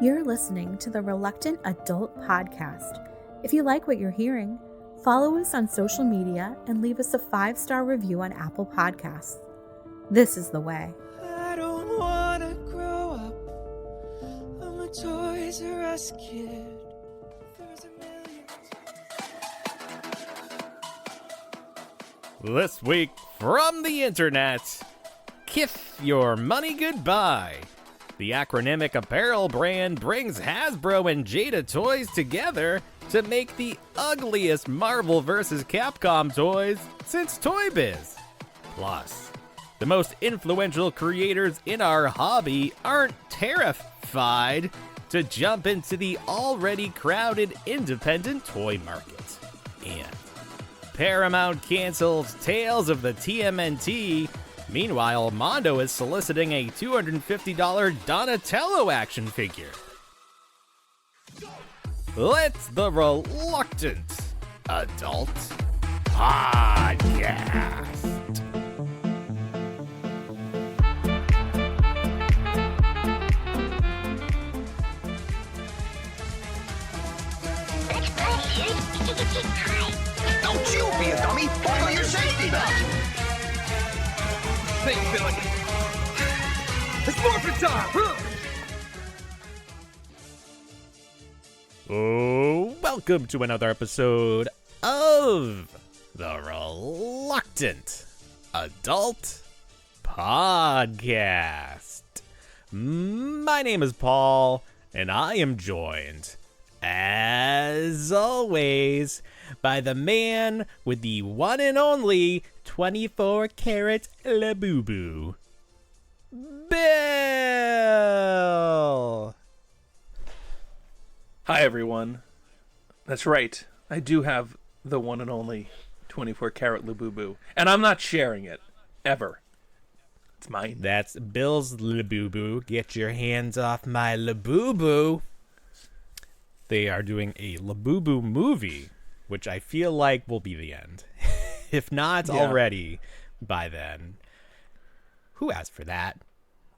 You're listening to the Reluctant Adult Podcast. If you like what you're hearing, follow us on social media and leave us a 5-star review on Apple Podcasts. This is the way. I don't want to grow up. I'm a Toys R Us kid. There's a million. This week from the internet, Kiff Your Money Goodbye. The acronymic apparel brand brings Hasbro and Jada toys together to make the ugliest Marvel vs. Capcom toys since Toy Biz. Plus, the most influential creators in our hobby aren't terrified to jump into the already crowded independent toy market. And Paramount cancels Tales of the TMNT. Meanwhile, Mondo is soliciting a $250 Donatello action figure. Let's the Reluctant Adult Podcast. Don't you be a dummy! Buckle your safety belt! Think, Billy. It's morphin' time! Oh, welcome to another episode of the Reluctant Adult Podcast. My name is Paul, and I am joined, as always, by the man with the one and only 24-karat Labubu, Bill! Hi, everyone. That's right. I do have the one and only 24-karat Labubu, and I'm not sharing it, ever. It's mine. That's Bill's Labubu. Get your hands off my Labubu. They are doing a Labubu movie, which I feel like will be the end. If not already by then. Who asked for that?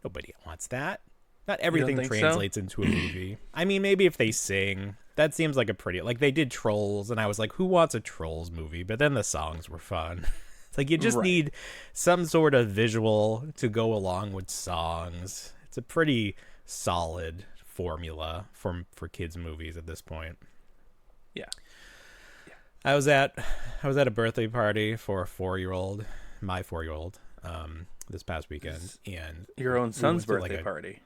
Nobody wants that. Not everything translates into a movie. I mean, maybe if they sing, that seems like a pretty... Like, they did Trolls, and I was like, who wants a Trolls movie? But then the songs were fun. It's like, you just need some sort of visual to go along with songs. It's a pretty solid formula for kids' movies at this point. Yeah. I was at a birthday party for a 4-year-old, my 4-year-old, this past weekend, and your own son's birthday party.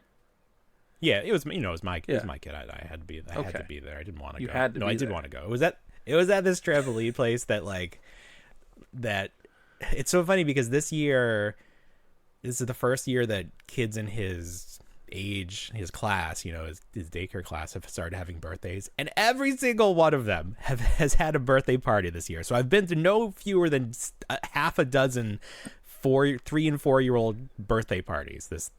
Yeah, it was my kid. I had to be there. I didn't want to go. Had to no, be I did there. want to go. It was at this trampoline place that it's so funny because this is the first year that kids in his age, his class, his daycare class, have started having birthdays, and every single one of them has had a birthday party this year. So I've been to no fewer than half a dozen 3 and 4-year-old birthday parties this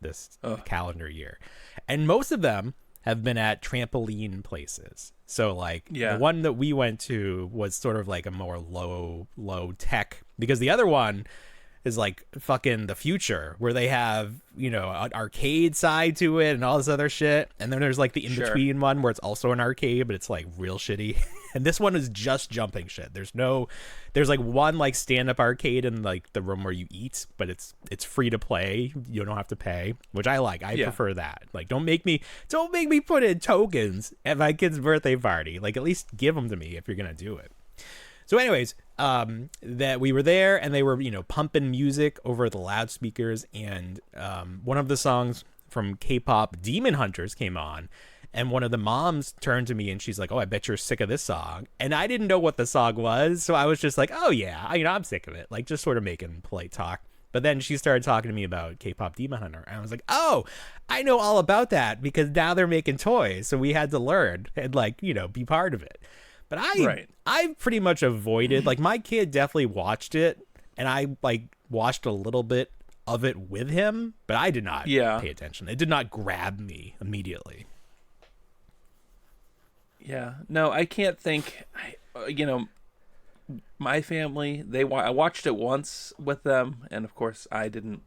calendar year, and most of them have been at trampoline places. So the one that we went to was sort of like a more low tech, because the other one is like fucking the future, where they have, an arcade side to it and all this other shit. And then there's like the in-between one where it's also an arcade, but it's like real shitty. And this one is just jumping shit. There's like one like stand-up arcade in like the room where you eat, but it's free to play. You don't have to pay, which I like. I prefer that. Like, don't make me put in tokens at my kid's birthday party. Like, at least give them to me if you're gonna do it. So anyways, that we were there, and they were, pumping music over the loudspeakers, and one of the songs from K-pop Demon Hunters came on, and one of the moms turned to me and she's like, "Oh, I bet you're sick of this song." And I didn't know what the song was, so I was just like, "Oh yeah, I'm sick of it," like just sort of making polite talk. But then she started talking to me about K-pop Demon Hunter, and I was like, "Oh, I know all about that, because now they're making toys, so we had to learn and be part of it." But I pretty much avoided, like, my kid definitely watched it, and I watched a little bit of it with him, but I did not pay attention. It did not grab me immediately. Yeah, no, I can't think. My family, I watched it once with them, and of course I didn't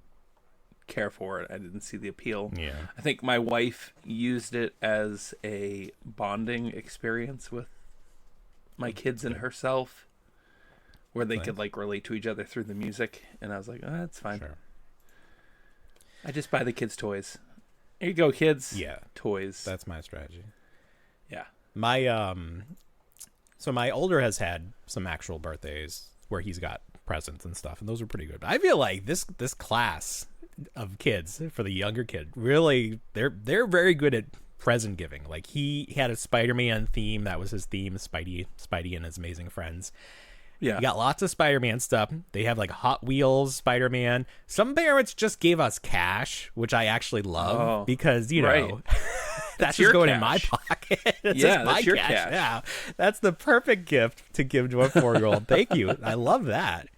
care for it. I didn't see the appeal. Yeah. I think my wife used it as a bonding experience with my kids and herself, where they could like relate to each other through the music. And I was like, oh, that's fine. Sure. I just buy the kids toys. Here you go, kids. Yeah. Toys. That's my strategy. Yeah. My so my older has had some actual birthdays where he's got presents and stuff, and those are pretty good. But I feel like this class of kids, for the younger kid, really they're very good at present giving. Like he had a Spider-Man theme, that was his theme, Spidey and his amazing friends. Yeah. You got lots of Spider-Man stuff. They have like Hot Wheels Spider-Man. Some parents just gave us cash, which I actually love because, you know, that's just going in my pocket. It's just my your cash. cash. Yeah. That's the perfect gift to give to a 4-year-old. Thank you. I love that.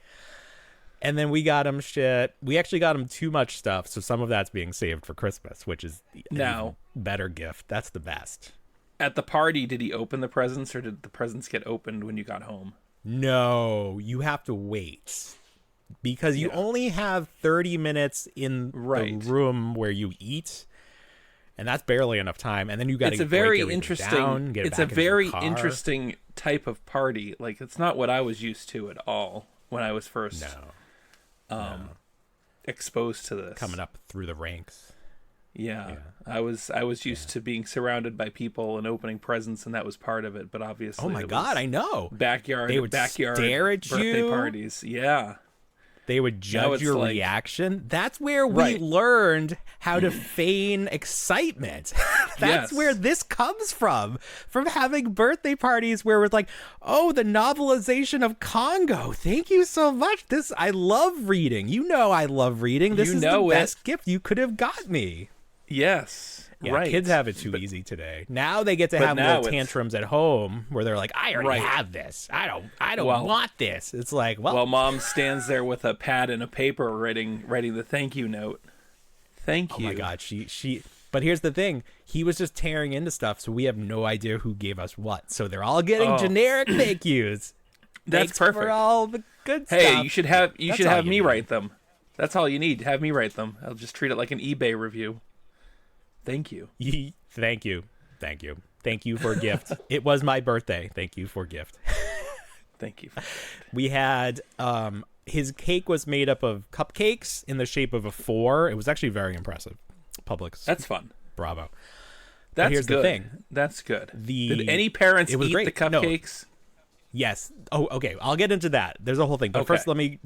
And then we got him shit. We actually got him too much stuff, so some of that's being saved for Christmas, which is now better gift. That's the best. At the party, did he open the presents, or did the presents get opened when you got home? No, you have to wait because you only have 30 minutes in the room where you eat, and that's barely enough time. And then you got to. It's a very interesting. It's a very interesting type of party. Like it's not what I was used to at all when I was first exposed to this. Coming up through the ranks. Yeah. I was used to being surrounded by people and opening presents, and that was part of it. But obviously, oh my god, I know backyard. They would stare at birthday you. Parties. Yeah, they would judge your reaction. That's where we learned how to feign excitement. That's where this comes from having birthday parties where it's like, oh, the novelization of Congo. Thank you so much. I love reading. You know I love reading. This is the best gift you could have got me. Yes. Yeah, right. Kids have it too easy today. Now they get to have little tantrums at home where they're like, I already have this. I don't want this. It's like, well, mom stands there with a pad and a paper writing the thank you note. Thank you. Oh my god, she but here's the thing. He was just tearing into stuff, so we have no idea who gave us what. So they're all getting generic thank yous. That's perfect. For all the good stuff. Hey, you should have me write them. That's all you need. Have me write them. I'll just treat it like an eBay review. Thank you. Thank you. Thank you for a gift. It was my birthday. Thank you for a gift. Thank you. We had his cake was made up of cupcakes in the shape of a 4. It was actually very impressive. Publix. That's fun. Bravo. That's here's good. The thing. That's good. Did any parents eat the cupcakes? No. Yes. Oh, okay. I'll get into that. There's a whole thing. But first, let me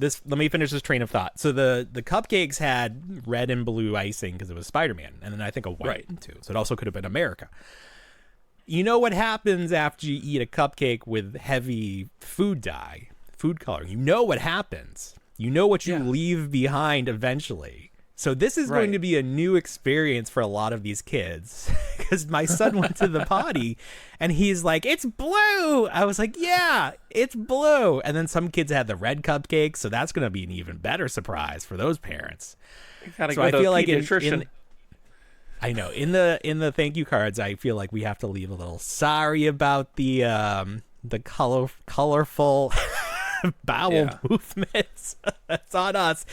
finish this train of thought. So the cupcakes had red and blue icing because it was Spider-Man, and then I think a white too. So it also could have been America. You know what happens after you eat a cupcake with heavy food coloring? You know what happens. You know what you leave behind eventually. So this is going to be a new experience for a lot of these kids because my son went to the potty and he's like, it's blue. I was like, yeah, it's blue. And then some kids had the red cupcakes. So that's going to be an even better surprise for those parents. So I feel like I know in the thank you cards, I feel like we have to leave a little sorry about the colorful bowel movements. That's on us.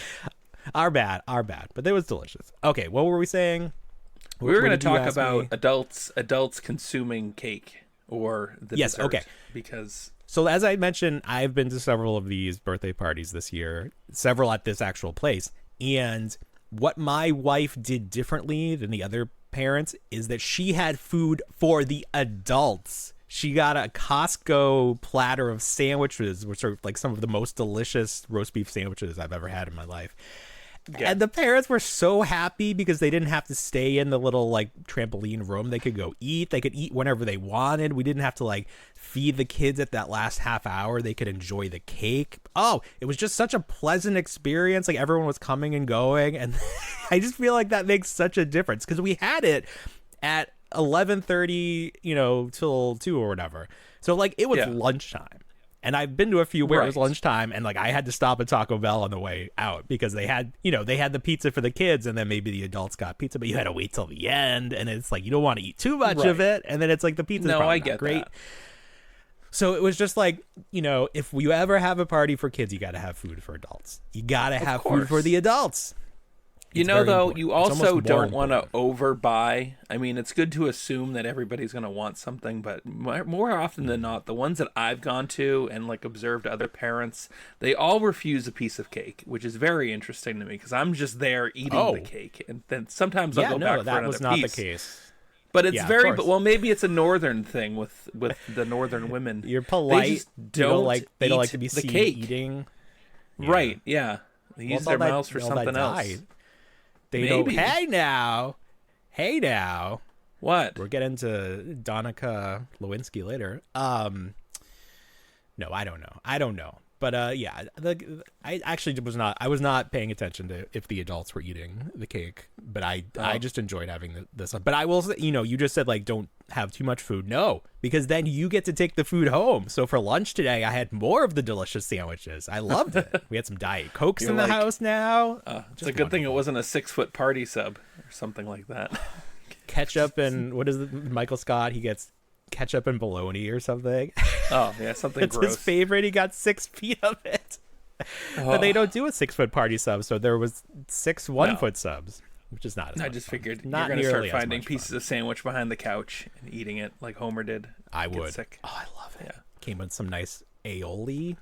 Our bad. But it was delicious. Okay, what were we saying? We were going to talk about adults consuming cake or the dessert. Okay. Because so as I mentioned, I've been to several of these birthday parties this year, several at this actual place. And what my wife did differently than the other parents is that she had food for the adults. She got a Costco platter of sandwiches, which are like some of the most delicious roast beef sandwiches I've ever had in my life. Yeah. And the parents were so happy because they didn't have to stay in the little like trampoline room. They could go eat. They could eat whenever they wanted. We didn't have to like feed the kids at that last half hour. They could enjoy the cake. Oh, it was just such a pleasant experience. Like everyone was coming and going. And I just feel like that makes such a difference because we had it at 11:30, till 2 or whatever. So like it was lunchtime. And I've been to a few where it was lunchtime and like I had to stop at Taco Bell on the way out because they had the pizza for the kids and then maybe the adults got pizza, but you had to wait till the end and it's like you don't want to eat too much of it and then it's like the pizza's probably not great. That. So it was just like, if you ever have a party for kids, you got to have food for adults. You got to have food for the adults. You It's know, very though, important. you It's almost also more don't want to important. overbuy. I mean, it's good to assume that everybody's going to want something, but more often than not, the ones that I've gone to and like observed other parents, they all refuse a piece of cake, which is very interesting to me because I'm just there eating the cake, and then sometimes I'll Yeah, go no, back for that another was not piece. the case. But it's Yeah, of very, course. but well, maybe it's a northern thing with the northern women. You're polite. They just You don't they don't eat like to be the seen cake. eating. Right? Yeah, they Well, use it's their all that- mouths for all that something else. died. They Maybe. don't. Hey now. What? We're getting to Donica Lewinsky later. No, I don't know. But yeah, I actually was not. I was not paying attention to if the adults were eating the cake. But I just enjoyed having this. But I will say, you just said like don't have too much food. No, because then you get to take the food home. So for lunch today, I had more of the delicious sandwiches. I loved it. We had some Diet Cokes in the house now. It's a good thing it wasn't a 6-foot party sub or something like that. Ketchup and what is it? Michael Scott? He gets ketchup and bologna or something. Oh yeah, something It's gross. his favorite. He got 6 feet of it. But they don't do a 6-foot party sub, so there was 6 1-foot subs, which is not as I much just fun. figured Not you're gonna start nearly as finding much pieces fun. of sandwich behind the couch and eating it like Homer did. I Get would. sick. Oh, I love it. Yeah. Came with some nice aioli,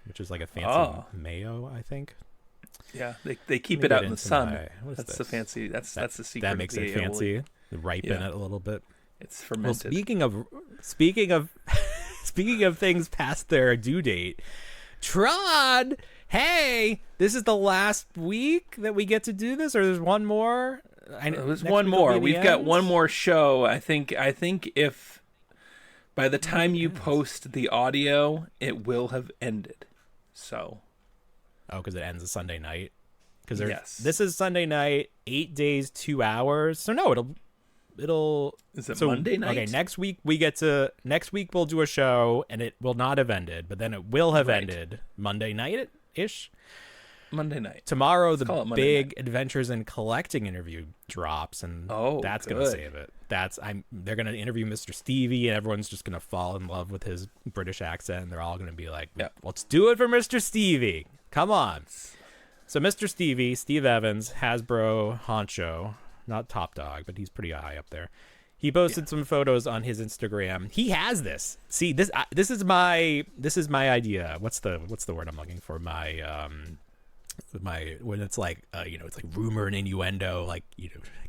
which is like a fancy mayo, I think. Yeah, they keep Let me it out get in the into sun. what is That's this? the fancy. That's the secret. That makes of it the aioli. fancy. Ripen Yeah. it a little bit. It's Well, fermented. speaking of speaking of things past their due date, Tron. Hey, this is the last week that we get to do this, or there's one more. There's next one week will more. be the We've got end? one more show. I think if by the time you post the audio, it will have ended. So. Oh, because it ends a Sunday night. Because Yes. this is Sunday night, 8 days, 2 hours. So no, it'll. Is it so, Monday night? Okay, next week we'll do a show, and it will not have ended, but then it will have Right. ended Monday night ish. Monday night. Tomorrow, call it the Monday big night. Adventures in Collecting interview drops, and that's gonna good. save it. They're gonna interview Mr. Stevie, and everyone's just gonna fall in love with his British accent, and they're all gonna be like, Yeah. "Let's do it for Mr. Stevie! Come on!" So Mr. Stevie, Steve Evans, Hasbro honcho, not top dog, but he's pretty high up there. He posted some photos on his Instagram. He has this. See, this is my idea. What's the word I'm looking for? My when it's like it's like rumor and innuendo, like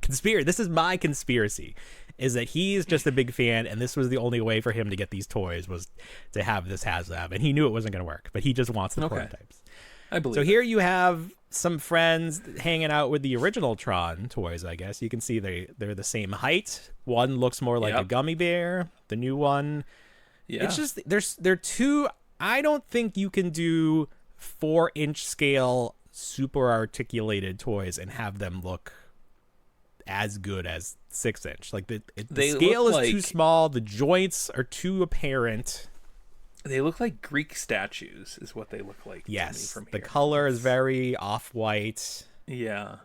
conspiracy. This is my conspiracy, is that he's just a big fan, and this was the only way for him to get these toys was to have this HasLab, and he knew it wasn't going to work, but he just wants the prototypes. I believe. So here you have some friends hanging out with the original Tron toys, I guess. You can see they're the same height. One looks more like a gummy bear. The new one. Yeah. It's just, they're two. I don't think you can do 4-inch scale super articulated toys and have them look as good as 6-inch. Like the scale is too small. The joints are too apparent. They look like Greek statues, is what they look like. Yes, to me from the here. color is very off-white. Yeah,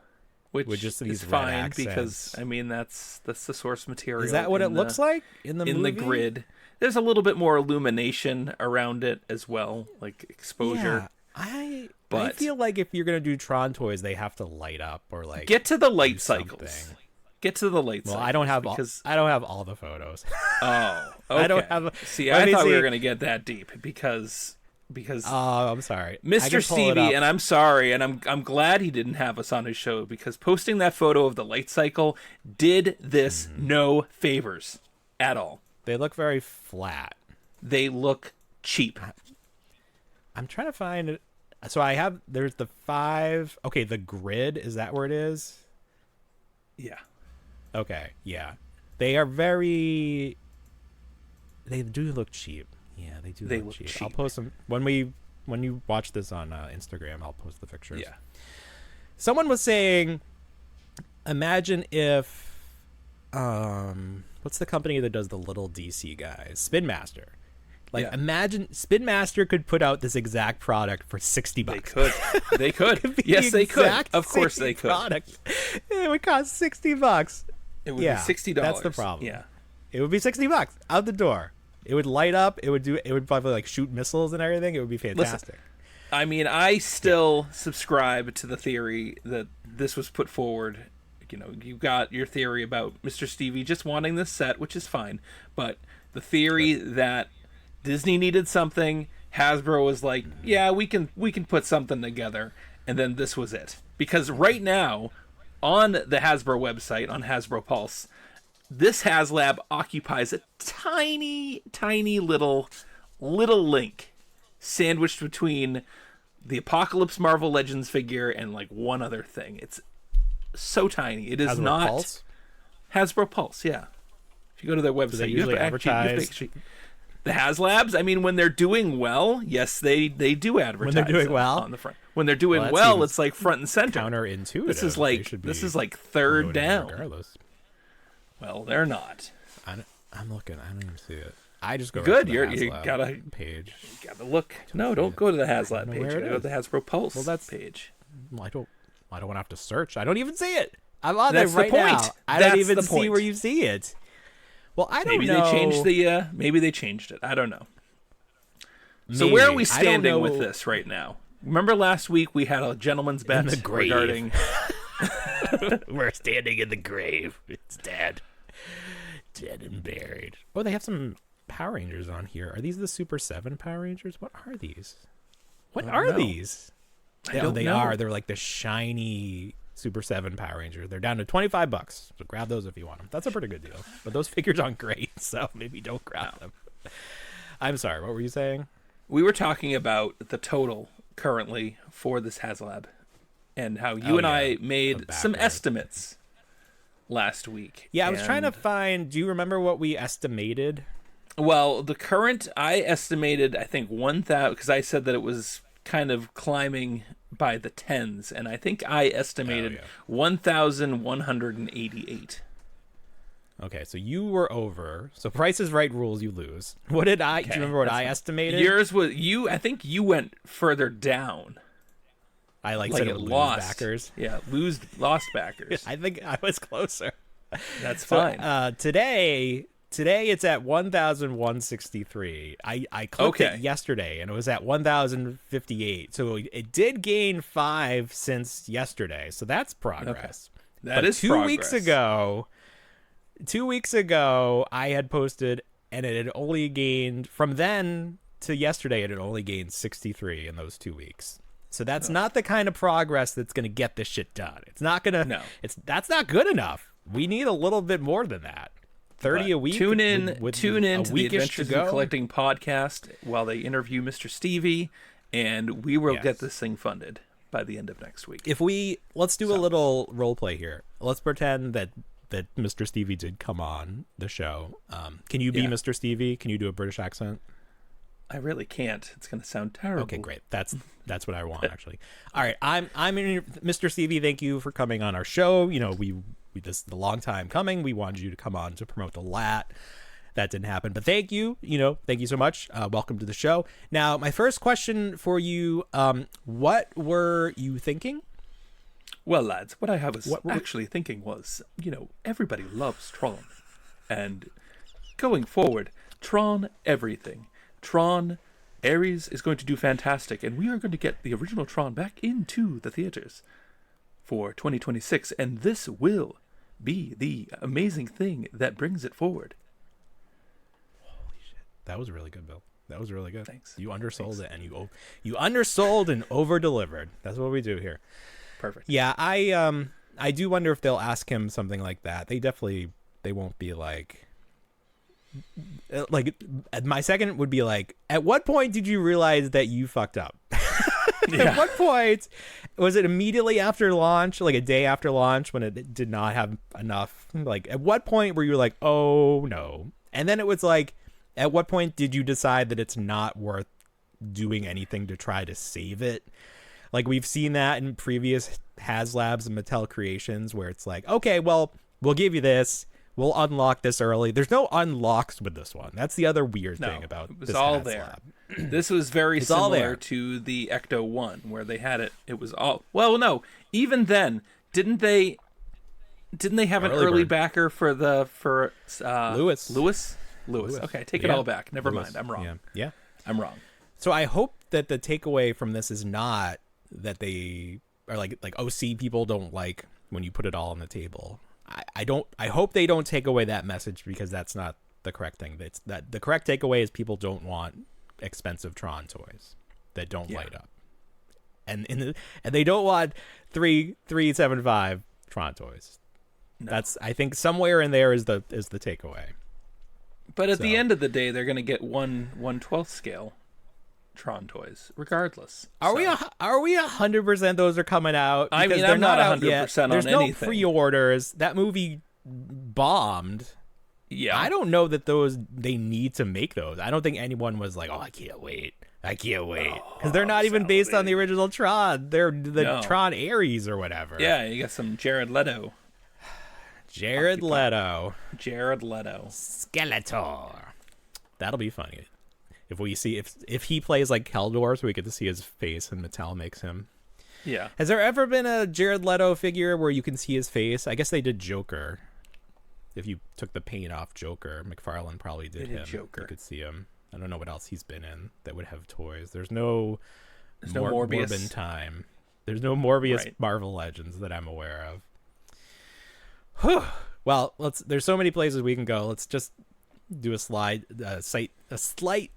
which with just is these red fine accents. because I mean that's the source material. Is that what it looks like in the movie? grid? There's a little bit more illumination around it as well, like exposure. Yeah, I But- feel like if you're gonna do Tron toys, they have to light up or like Get to the light do cycles. something. Get to the light cycles. Well, I don't have because I don't have all the photos. oh, okay. I don't have. See, let I me thought we see. were gonna get that deep because Oh, I'm sorry, I Mr. can pull it Stevie, up. and I'm sorry, and I'm glad he didn't have us on his show because posting that photo of the light cycle did this no favors at all. They look very flat. They look cheap. I'm trying to find it. So there's the 5. Okay, the grid, is that where it is? Yeah. Okay, yeah. They are very. They do look cheap. Yeah, they do. They look look cheap. cheap. I'll post them when you watch this on Instagram. I'll post the pictures. Yeah. Someone was saying, imagine if, what's the company that does the little DC guys? Spin Master. Like, imagine Spin Master could put out this exact product for $60. They could. They could. It'd be Yes, the they could. exact Of course same they could. Product. It would cost $60. It would Yeah, be $60. that's the problem. Yeah. It would be $60 out the door. It would light up. It would probably like shoot missiles and everything. It would be fantastic. I mean, I still subscribe to the theory that this was put forward. You know, you got your theory about Mr. Stevie just wanting this set, which is fine. But the theory that Disney needed something, Hasbro was like, yeah, we can put something together. And then this was it. Because right now, on the Hasbro website, on Hasbro Pulse, this HasLab occupies a tiny, tiny little link sandwiched between the Apocalypse Marvel Legends figure and like one other thing. It's so tiny. It is Hasbro not Pulse? Hasbro Pulse. Yeah, if you go to their website, they you have usually to advertise the HasLabs. I mean, when they're doing well, yes, they do advertise. When they're doing well? on the front. When they're doing Well, that well, seems it's like front and center. Counterintuitive. This is They like should be third promoting down. regardless. Well, they're not. I'm looking. I don't even see it. I just go Good, right to the you HasLab gotta- page. Gotta look. No, don't go to the HasLab know page. where it Go to the is. Hasbro Pulse Well, that's- page. Well, I don't want to have to search. I don't even see it. I'm on That's the there right point. now. I That's don't even the see point. where you see it. Well, I don't Maybe know. they changed the. Maybe they changed it. I don't know. So Maybe. where are we I don't standing with know. this right now? Remember last week we had a gentleman's bet the grave. regarding. We're standing in the grave. It's dead. Dead and buried. Oh, they have some Power Rangers on here. Are these the Super 7 Power Rangers? What are these? What are know. these? I don't they know. are. They're like the shiny Super 7 Power Rangers. They're down to $25. So grab those if you want them. That's a pretty good deal. But those figures aren't great, so maybe don't grab them. I'm sorry. What were you saying? We were talking about the total currently for this HasLab, and how you and I made some backward. estimates last week. Yeah, I was trying to And- find. Do you remember what we estimated? Well, the current I estimated, I think 1,000, because I said that it was kind of climbing by the tens, and I think I estimated 1,188. Okay, so you were over. So Price is Right rules, you lose. What did I? Do you remember what I estimated? Yours was you. I think you went further down. I Like said it it lose lost backers. Yeah, lost backers. I think I was closer. That's So, fine. today it's at 1,163. I clicked Okay. it yesterday and it was at 1,058. So it did gain 5 since yesterday. So that's progress. That But is 2 weeks progress. 2 weeks ago, I had posted, and it had only gained from then to yesterday. It had only gained 63 in those 2 weeks. So that's not the kind of progress that's going to get this shit done. It's not going to. No. That's not good enough. We need a little bit more than that. 30 a week. Tune in with to a the weekish Adventures to go. in Collecting podcast while they interview Mr. Stevie, and we will get this thing funded by the end of next week. Let's do a little role play here. Let's pretend that Mr. Stevie did come on the show. Can you be Yeah. Mr. Stevie? Can you do a British accent? I really can't. It's going to sound terrible. Okay, great. That's what I want actually. All right, I'm Mr. Stevie. Thank you for coming on our show. You know, we this is a long time coming. We wanted you to come on to promote the LAT. That didn't happen, but thank you. Thank you so much. Welcome to the show. Now, my first question for you: what were you thinking? Well, lads, what I was actually thinking was, everybody loves Tron. And going forward, Tron everything. Tron, Ares is going to do fantastic, and we are going to get the original Tron back into the theaters for 2026, and this will be the amazing thing that brings it forward. Holy shit, that was really good, Bill. That was really good. Thanks. You undersold it, and you undersold and over delivered. That's what we do here. Perfect. Yeah, I do wonder if they'll ask him something like that. They won't be like my second would be like, at what point did you realize that you fucked up? At what point was it immediately after launch, like a day after launch when it did not have enough? Like, at what point were you like, oh no? And then it was like, at what point did you decide that it's not worth doing anything to try to save it? Like, we've seen that in previous HasLabs and Mattel creations where it's like, okay, well, we'll give you this. We'll unlock this early. There's no unlocks with this one. That's the other weird thing about it was this all HasLab. there. This was very It's all similar there. to the Ecto 1, where they had it. It was all... Well, no. Even then, didn't they have an Early early bird. backer for Lewis. Lewis? Okay, take it Yeah. all back. Never Lewis. mind. I'm wrong. Yeah. I'm wrong. So I hope that the takeaway from this is not that they are like OC people don't like when you put it all on the table. I hope they don't take away that message, because that's not the correct thing. That the correct takeaway is people don't want expensive Tron toys that don't light up. And they don't want 375 Tron toys. No. That's, I think, somewhere in there is the takeaway. But at the end of the day, they're going to get 1/12 scale Tron toys, regardless. Are we 100% those are coming out? I mean, I'm not 100% on anything. There's no pre-orders. That movie bombed. Yeah, I don't know that they need to make those. I don't think anyone was like, "Oh, I can't wait," because they're not even based on the original Tron. They're the Tron Ares or whatever. Yeah, you got some Jared Leto. Skeletor. That'll be funny. If we see if he plays like Keldor, so we get to see his face and Mattel makes him. Yeah. Has there ever been a Jared Leto figure where you can see his face? I guess they did Joker. If you took the paint off Joker, McFarlane probably did him. Joker. You could see him. I don't know what else he's been in that would have toys. There's no Morbius. Morbin time. There's no Morbius Right. Marvel Legends that I'm aware of. Whew. Well, there's so many places we can go. Let's just do a slight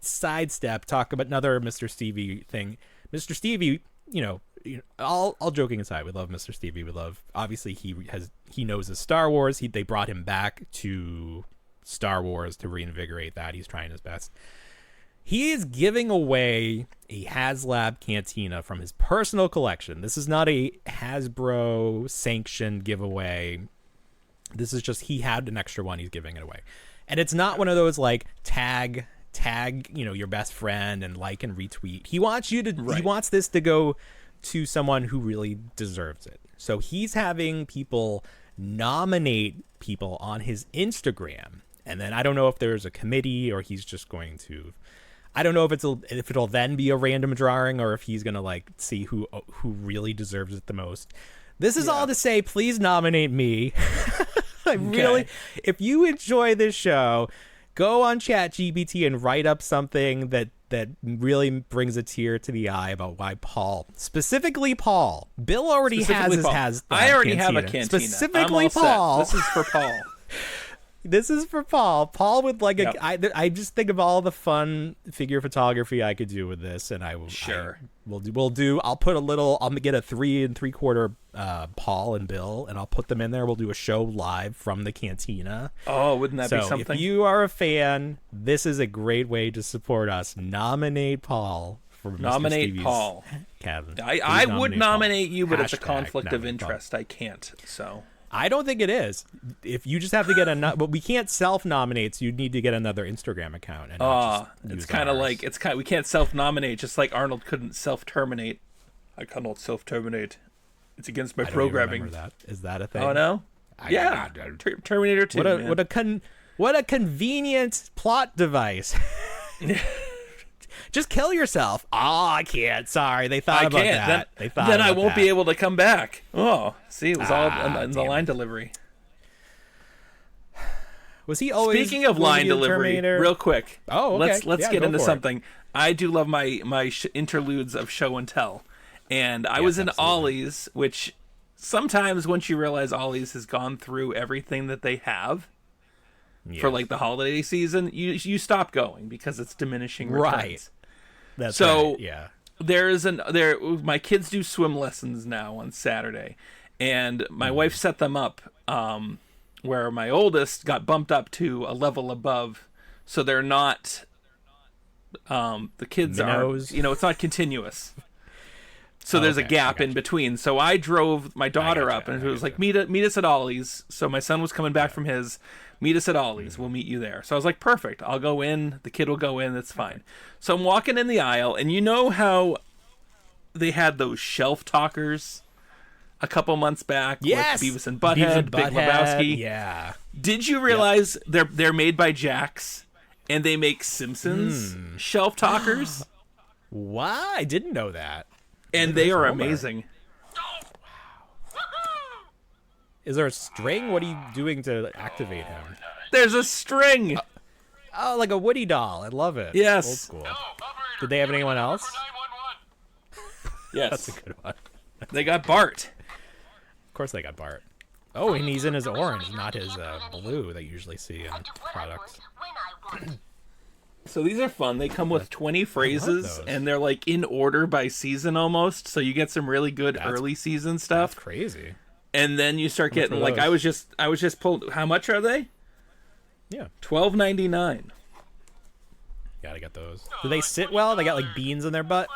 sidestep, talk about another Mr. Stevie thing. Mr. Stevie, all joking aside, we love Mr. Stevie. We love, obviously he knows his Star Wars. They brought him back to Star Wars to reinvigorate that. He's trying his best. He is giving away a HasLab Cantina from his personal collection. This is not a Hasbro sanctioned giveaway. This is just, he had an extra one, he's giving it away. And it's not one of those like tag, your best friend and like and retweet. He wants you to, he wants this to go to someone who really deserves it. So he's having people nominate people on his Instagram. And then I don't know if there's a committee or he's just going to, I don't know if it'll then be a random drawing or if he's going to like see who really deserves it the most. This is all to say, please nominate me. Really, if you enjoy this show, go on ChatGPT and write up something that really brings a tear to the eye about why specifically Paul. Bill already has. I already have a cantina. Specifically Paul. This is for Paul. This is for Paul. Paul would like I just think of all the fun figure photography I could do with this, and I will. Sure. We'll do. I'll put I'll get a 3 3/4 Paul and Bill, and I'll put them in there. We'll do a show live from the cantina. Oh, wouldn't that be something? If you are a fan, this is a great way to support us. Nominate Paul for nominate Mr. Paul. Cabin. I would nominate you, but it's a Hashtag conflict of nominate Paul. interest. I can't. So. I don't think it is. If you just have to get but we can't self-nominate, so you need to get another Instagram account. And it's kind of like we can't self-nominate, just like Arnold couldn't self-terminate. I cannot self-terminate. It's against my programming. Remember that. Is that a thing? Oh no. Terminator 2. What a convenient plot device. Just kill yourself. Oh, I can't. Sorry, they thought about that. Then I won't be able to come back. Oh, see, it was all in the line delivery. Was he always? Speaking of line delivery, real quick. Oh, okay. Let's get into something. I do love my interludes of show and tell, and I was in Ollie's, which sometimes once you realize Ollie's has gone through everything that they have. Yes. For like the holiday season, you stop going because it's diminishing returns. Right. That's so right. Yeah. My kids do swim lessons now on Saturday, and my wife set them up where my oldest got bumped up to a level above, so they're not the kids Minnows. are it's not continuous. So there's a gap in between. So I drove my daughter up, and it was like meet us at Ollie's. So my son was coming back from his. Meet us at Ollie's. We'll meet you there. So I was like, perfect. I'll go in. The kid will go in. That's fine. So I'm walking in the aisle, and you know how they had those shelf talkers a couple months back? Yes. With Beavis and Butthead, Big Lebowski. Yeah. Did you realize they're made by Jax, and they make Simpsons shelf talkers? What? I didn't know that. And they are amazing. Is there a string? What are you doing to activate him? There's a string. Oh, like a Woody doll. I love it. Yes. Old school. Did they have anyone else? Yes. That's a good one. They got Bart. Of course they got Bart. Oh, and he's in his orange, not his blue that you usually see in products. So these are fun. They come with 20 phrases, those. and they're like in order by season almost. So you get some really good early season stuff. That's crazy. And then you start How much getting are like those? I was just pulled. How much are they? Yeah. $12.99. Gotta get those. Do they sit well? They got like beans in their butt?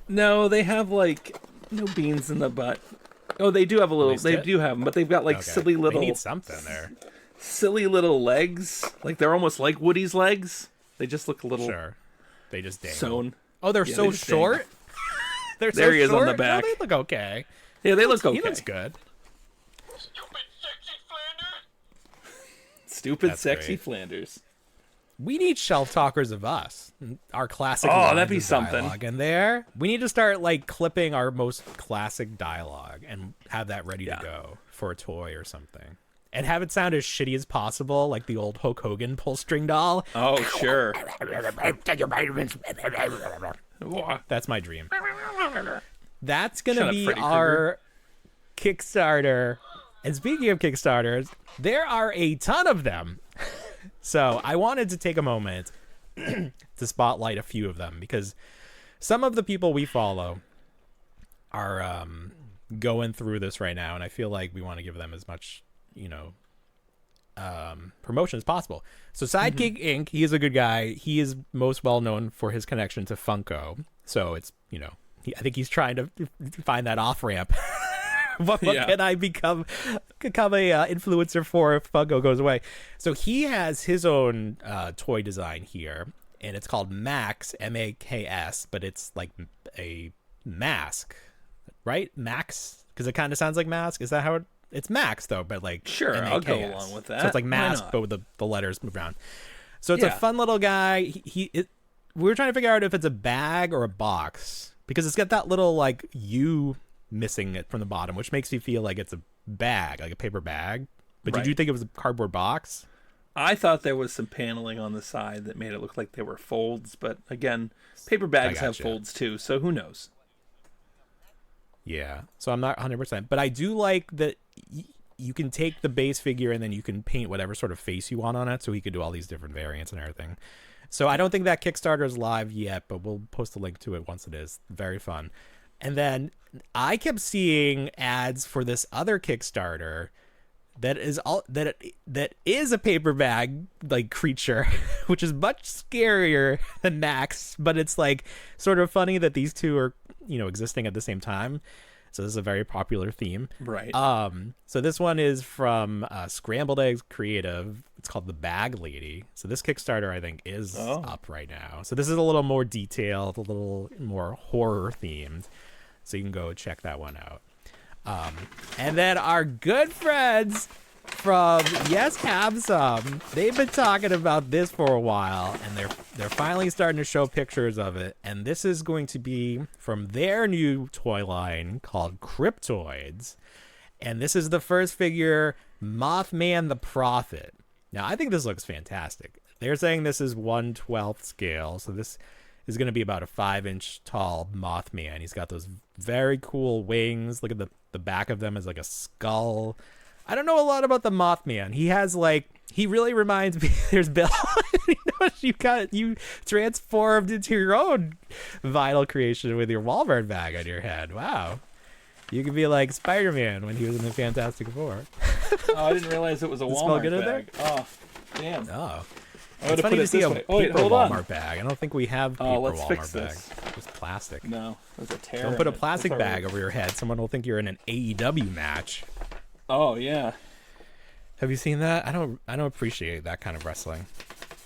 No, they have like no beans in the butt. Oh, they do have a little. They do have them, but they've got like Okay. silly little. They need something there. Silly little legs. Like they're almost like Woody's legs. They just look a little Sure. They just dangle. sewn. Oh, they're Yeah, so they just short? They're so There he is on short? the back. No, they look okay. Yeah, they look okay. He looks good. Stupid, That's sexy great. Flanders. We need shelf talkers of us. Our classic. Oh, lines that'd be of something. dialogue in there. We need to start like clipping our most classic dialogue and have that ready to go for a toy or something. And have it sound as shitty as possible, like the old Hulk Hogan pull string doll. Oh, sure. That's my dream. That's going Shut to up, be Freddy our Kickstarter. And speaking of Kickstarters, there are a ton of them. So I wanted to take a moment to spotlight a few of them because some of the people we follow are going through this right now. And I feel like we want to give them as much, promotion as possible. So Sidekick Inc., he is a good guy. He is most well known for his connection to Funko. So it's, I think he's trying to find that off ramp. What can I become a influencer for if Funko goes away? So he has his own toy design here, and it's called Max, M-A-K-S, but it's like a mask, right? Max, because it kind of sounds like mask. Is that how it's Max though? But like Sure, M-A-K-S. I'll go along with that. So it's like Why mask, not? but with the letters move around. So it's a fun little guy. We were trying to figure out if it's a bag or a box because it's got that little like U missing it from the bottom, which makes you feel like it's a bag, like a paper bag. But did you think it was a cardboard box? I thought there was some paneling on the side that made it look like they were folds, but again, paper bags have gotcha. folds too, so who knows? Yeah. So I'm not 100%, but I do like that you can take the base figure and then you can paint whatever sort of face you want on it, so he could do all these different variants and everything. So I don't think that Kickstarter is live yet, but we'll post a link to it once it is. Very fun. And then I kept seeing ads for this other Kickstarter that is a paper bag like creature, which is much scarier than Max, but it's like sort of funny that these two are, existing at the same time. So this is a very popular theme. Right. So this one is from Scrambled Eggs Creative. It's called The Bag Lady. So this Kickstarter, I think, is up right now. So this is a little more detailed, a little more horror themed. So you can go check that one out. And then our good friends from Yes Have Some, they've been talking about this for a while, and they're finally starting to show pictures of it. And this is going to be from their new toy line called Cryptoids. And this is the first figure, Mothman the Prophet. Now, I think this looks fantastic. They're saying this is 1/12 scale, so this is going to be about a 5-inch tall Mothman. He's got those very cool wings. Look at the back of them is like a skull. I don't know a lot about the Mothman. He has he really reminds me. There's Bill. You transformed into your own vinyl creation with your Walmart bag on your head. Wow. You could be like Spider-Man when he was in the Fantastic Four. Oh, I didn't realize it was a Does it smell Walmart good in bag. Oh, damn. Oh. I would It's have funny put to it see this a way. Oh, wait, paper hold Walmart on. bag. I don't think we have paper Let's Walmart fix bags. this. Just plastic. No, there's a tear. Don't put a in it. plastic That's bag all over your head. Someone will think you're in an AEW match. right. Oh yeah. Have you seen that? I don't appreciate that kind of wrestling.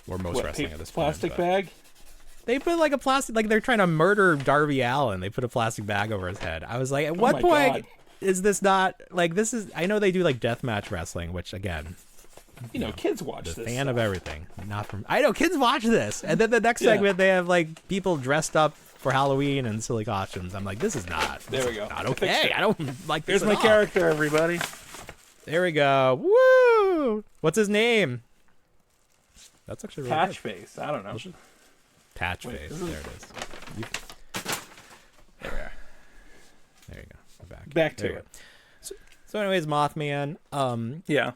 Or most wrestling at this point. Plastic but- bag. They put like a plastic, like they're trying to murder Darby Allin. They put a plastic bag over his head. I was like, at what my point God. is this not like this is? I know they do like deathmatch wrestling, which again, Kids watch the this. fan stuff. of everything. Not from. I know kids watch this, and then the next Yeah. segment they have like people dressed up for Halloween and silly costumes. I'm like, this is not. There we go. Not I fixed okay. it. I don't like this. There's my at all. character, everybody. There we go. Woo! What's his name? That's actually really Patch good. face. I don't know. Patch face. There it is. There we are. There you go. We're back. Back There to you it. go. So anyways, Mothman. Yeah.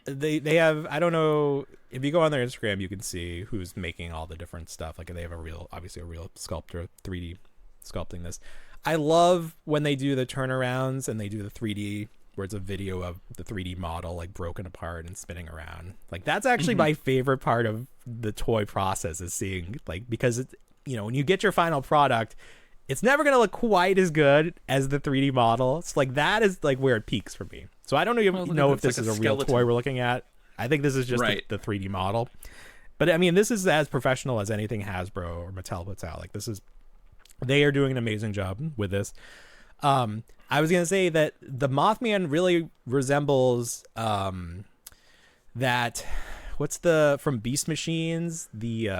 They have, I don't know, if you go on their Instagram, you can see who's making all the different stuff. Like they have obviously a real sculptor 3D sculpting this. I love when they do the turnarounds and they do the 3D where it's a video of the 3D model like broken apart and spinning around. Like that's actually my favorite part of the toy process, is seeing, like, because it's, you know, when you get your final product, it's never going to look quite as good as the 3D model. It's like, that is like where it peaks for me. So I don't even know if this is a real toy we're looking at. I think this is just the 3D model. But I mean, this is as professional as anything Hasbro or Mattel puts out. Like this is, they are doing an amazing job with this. I was going to say that the Mothman really resembles that, what's the, from Beast Machines, the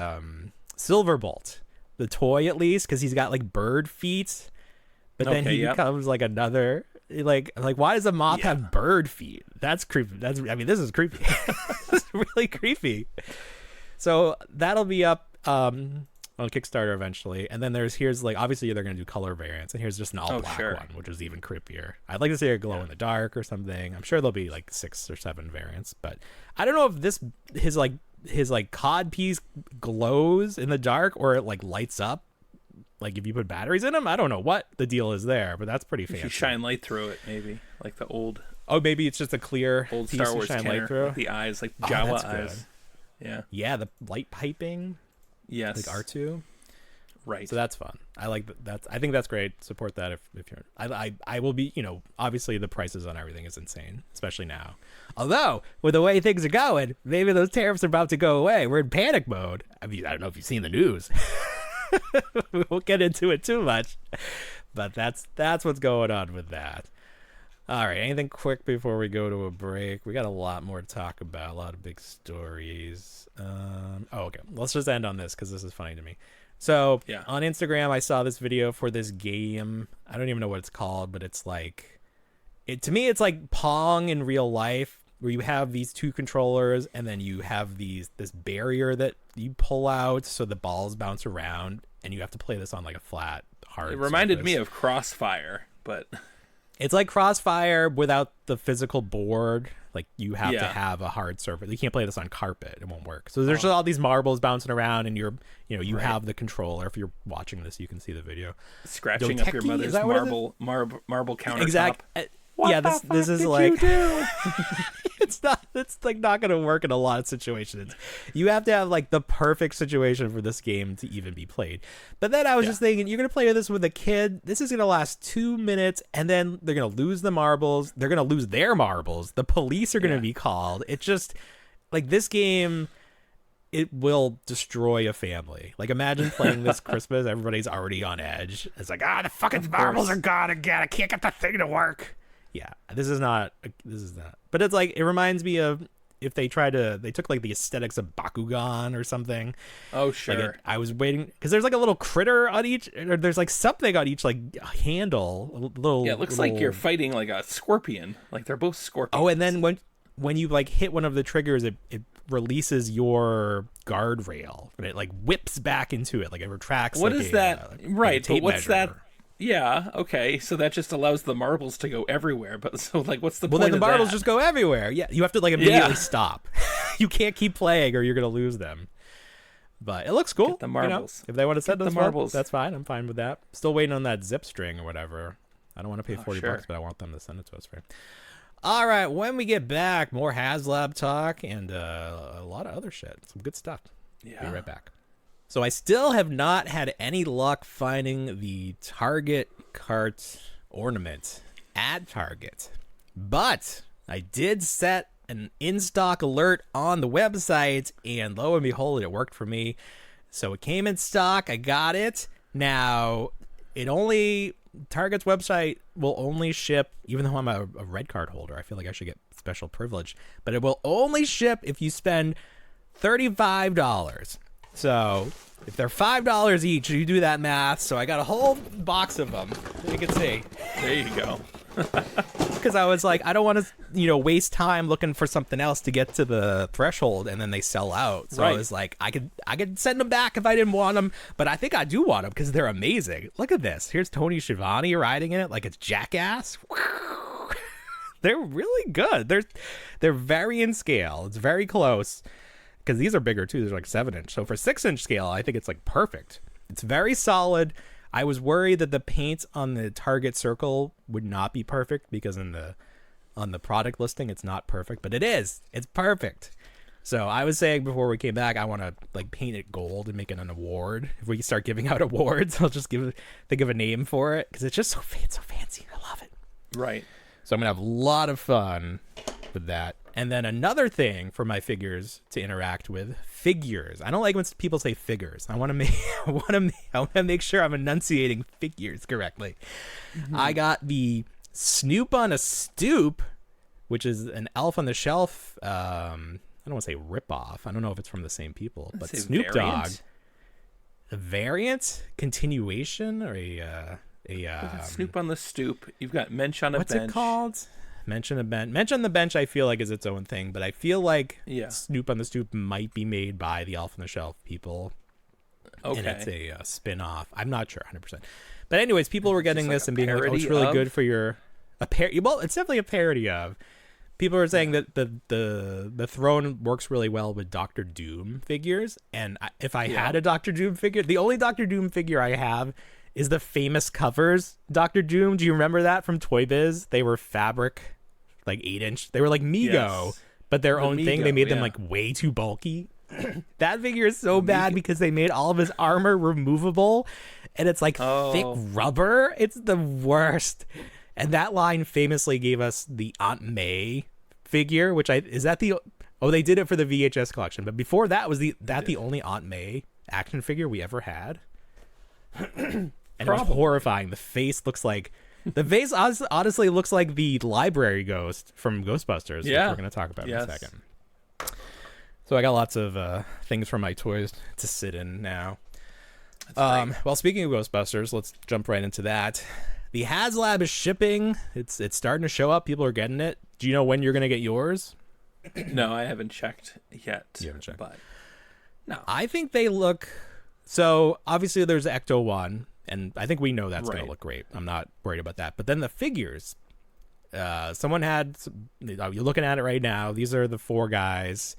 Silverbolt, the toy at least, because he's got like bird feet, but then he becomes like another, like why does a moth have bird feet? That's creepy. I mean, this is creepy. This is really creepy. So that'll be up on Kickstarter eventually, and then here's like, obviously they're gonna do color variants, and here's just an all black one, which is even creepier. I'd like to see a glow in the dark or something. I'm sure there'll be like 6 or 7 variants, but I don't know if his cod piece glows in the dark or it like lights up, like if you put batteries in him. I don't know what the deal is there, but that's pretty fancy. If you shine light through it, maybe like the old. Oh, maybe it's just a clear old piece Star Wars to shine Kenner, light through. like the eyes, like Jawa eyes. Good. Yeah, the light piping. Yes. Like R2. Right. So that's fun. I like that. I think that's great. Support that if you're. I will be. You know, obviously the prices on everything is insane, especially now. Although with the way things are going, maybe those tariffs are about to go away. We're in panic mode. I mean, I don't know if you've seen the news. We won't get into it too much, but that's what's going on with that. All right. Anything quick before we go to a break? We got a lot more to talk about. A lot of big stories. Okay. Let's just end on this because this is funny to me. So on Instagram, I saw this video for this game. I don't even know what it's called, but it's like, to me, it's like Pong in real life, where you have these 2 controllers and then you have this barrier that you pull out so the balls bounce around, and you have to play this on like a flat, hard It reminded surface. me of Crossfire, but it's like Crossfire without the physical board. Like you have to have a hard surface. You can't play this on carpet; it won't work. So there's just all these marbles bouncing around, and you have the controller. If you're watching this, you can see the video. Scratching up your mother's marble countertop. Exactly. This is like it's like not gonna work in a lot of situations. You have to have like the perfect situation for this game to even be played. But then I was just thinking, you're gonna play this with a kid. This is gonna last 2 minutes, and then they're gonna lose the marbles. They're gonna lose their marbles. The police are gonna be called. It's just like this game. It will destroy a family. Like imagine playing this Christmas. Everybody's already on edge. It's like, the fucking marbles are gone again. I can't get the thing to work. Yeah, this is not. But it's like, it reminds me of if they took like the aesthetics of Bakugan or something. Oh, sure. Like I was waiting because there's like a little critter on each, or there's like something on each like handle. A little. Yeah, it looks like you're fighting like a scorpion. Like they're both scorpions. Oh, and then when you like hit one of the triggers, it releases your guardrail, and it like whips back into it, like it retracts. What like is that? Right, but what's measure. that? Yeah, okay, so that just allows the marbles to go everywhere. But so, like, what's the point? Well, then the of marbles that? just go everywhere. Yeah, you have to like immediately stop. You can't keep playing, or you're gonna lose them. But it looks cool. Get the marbles. If they want to set those marbles, that's fine. I'm fine with that. Still waiting on that zip string or whatever. I don't want to pay $40, but I want them to send it to us for. All right, when we get back, more HasLab talk and a lot of other shit. Some good stuff. Yeah. Be right back. So I still have not had any luck finding the Target cart ornament at Target. But I did set an in-stock alert on the website, and lo and behold, it worked for me. So it came in stock. I got it. Now, Target's website will only ship, even though I'm a red card holder, I feel like I should get special privilege, but it will only ship if you spend $35. So if they're $5 each, you do that math. So I got a whole box of them. You can see. There you go. because I was like, I don't want to, waste time looking for something else to get to the threshold, and then they sell out. So I was like, I could send them back if I didn't want them, but I think I do want them because they're amazing. Look at this. Here's Tony Schiavone riding in it like it's Jackass. They're really good. They're very in scale. It's very close because these are bigger too. They're like 7-inch. So for 6-inch scale, I think it's like perfect. It's very solid. I was worried that the paint on the Target circle would not be perfect because on the product listing it's not perfect, but it is. It's perfect. So I was saying before we came back, I want to like paint it gold and make it an award. If we start giving out awards, I'll just think of a name for it because it's just so fancy. I love it. Right. So I'm gonna have a lot of fun with that. And then another thing for my figures to interact with, figures. I don't like when people say figures. I want to make sure I'm enunciating figures correctly. Mm-hmm. I got the Snoop on a Stoop, which is an Elf on the Shelf. I don't want to say ripoff. I don't know if it's from the same people, but Snoop Dogg. A variant, continuation, or a Snoop on the Stoop. You've got Mensch on a Bench. What's it called? Mensch on the Bench I feel like is its own thing, but I feel like Snoop on the Stoop might be made by the Elf on the Shelf people. Okay. And it's a spin-off. I'm not sure 100%. But anyways, people were getting this and being like, oh, it's really good for your... Well, it's definitely a parody of. People are saying that the throne works really well with Doctor Doom figures, and if I had a Doctor Doom figure, the only Doctor Doom figure I have is the famous covers Doctor Doom. Do you remember that from Toy Biz? They were fabric, like 8-inch. They were like Mego, but their own thing. They made them like way too bulky. That figure is so bad because they made all of his armor removable, and it's like thick rubber. It's the worst. And that line famously gave us the Aunt May figure, which they did it for the VHS collection, but before that the only Aunt May action figure we ever had. And it was horrifying. The face honestly looks like the library ghost from Ghostbusters, which we're going to talk about in a second. So I got lots of things from my toys to sit in now. Well, speaking of Ghostbusters, let's jump right into that. The HasLab is shipping. It's starting to show up. People are getting it. Do you know when you're going to get yours? No, I haven't checked yet. You haven't checked? But no. I think they look... So, obviously, there's Ecto 1, and I think we know that's going to look great. I'm not worried about that. But then the figures. Someone had... You're looking at it right now. These are the 4 guys.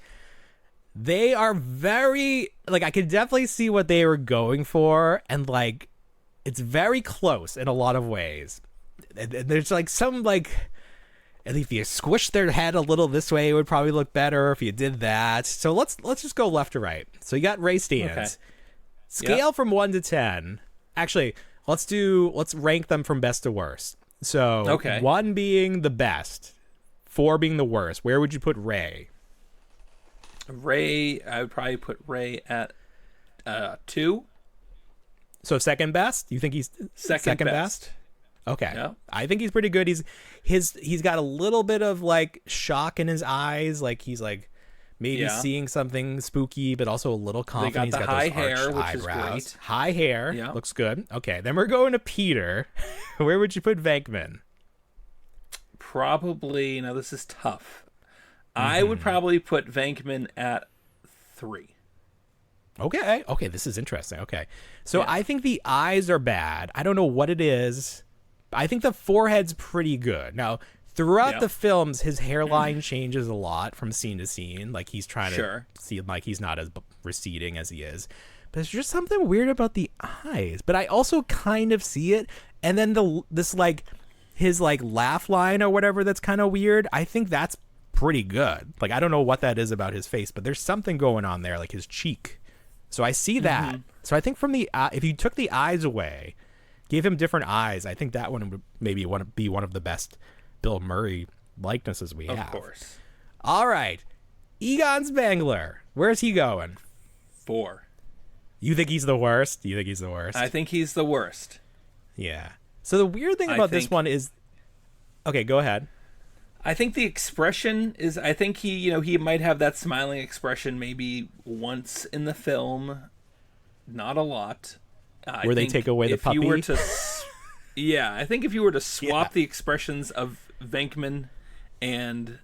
They are very... Like, I could definitely see what they were going for, and, like... It's very close in a lot of ways. There's like some like, and if you squish their head a little this way, it would probably look better if you did that. So let's just go left to right. So you got Ray Stans. Okay. Scale from 1 to 10. Actually, let's rank them from best to worst. So 1 being the best, 4 being the worst. Where would you put Ray? I would probably put Ray at 2. So second best? You think he's second best? Okay. Yeah. I think he's pretty good. He's got a little bit of like shock in his eyes, like he's like maybe seeing something spooky, but also a little confident. He's got those high hair, which eyebrows. is great. High hair, looks good. Okay, then we're going to Peter. Where would you put Venkman? Probably. Now this is tough. I would probably put Venkman at 3. Okay, this is interesting. Okay, so I think the eyes are bad. I don't know what it is. I think the forehead's pretty good. Now, throughout the films, his hairline changes a lot from scene to scene. Like, he's trying to seem like he's not as receding as he is. But there's just something weird about the eyes. But I also kind of see it. And then his laugh line or whatever that's kind of weird. I think that's pretty good. Like, I don't know what that is about his face, but there's something going on there, like his cheek. So I see that. So I think from the if you took the eyes away, gave him different eyes, I think that one would maybe be one of the best Bill Murray likenesses we have. Of course. All right. Egon Spengler. Where's he going? 4. You think he's the worst? I think he's the worst. Yeah. So the weird thing about this one is... Okay, go ahead. I think the expression is... I think he might have that smiling expression maybe once in the film. Not a lot. Where they take away the puppy? I think if you were to swap the expressions of Venkman and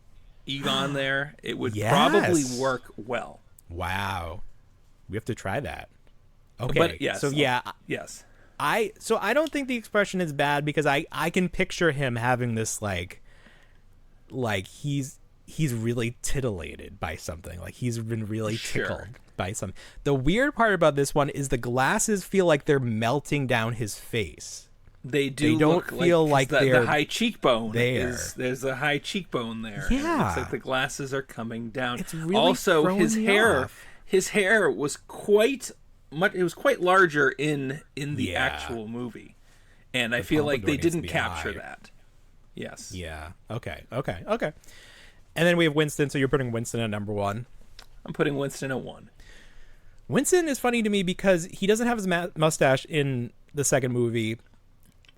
Egon there, it would probably work well. Wow. We have to try that. Okay. But yes. So yeah. Yes. I don't think the expression is bad because I can picture him having this like he's really titillated by something. Like he's been really tickled by something. The weird part about this one is the glasses feel like they're melting down his face. They do. They don't feel like they're the high cheekbone. There. There's a high cheekbone there. Yeah. And it looks like the glasses are coming down. It's really also his throwing me hair. off. His hair was quite much. It was quite larger in the actual movie, and I feel like they didn't capture that. Yes. Yeah. Okay. And then we have Winston. So you're putting Winston at number 1. I'm putting Winston at 1. Winston is funny to me because he doesn't have his mustache in the second movie.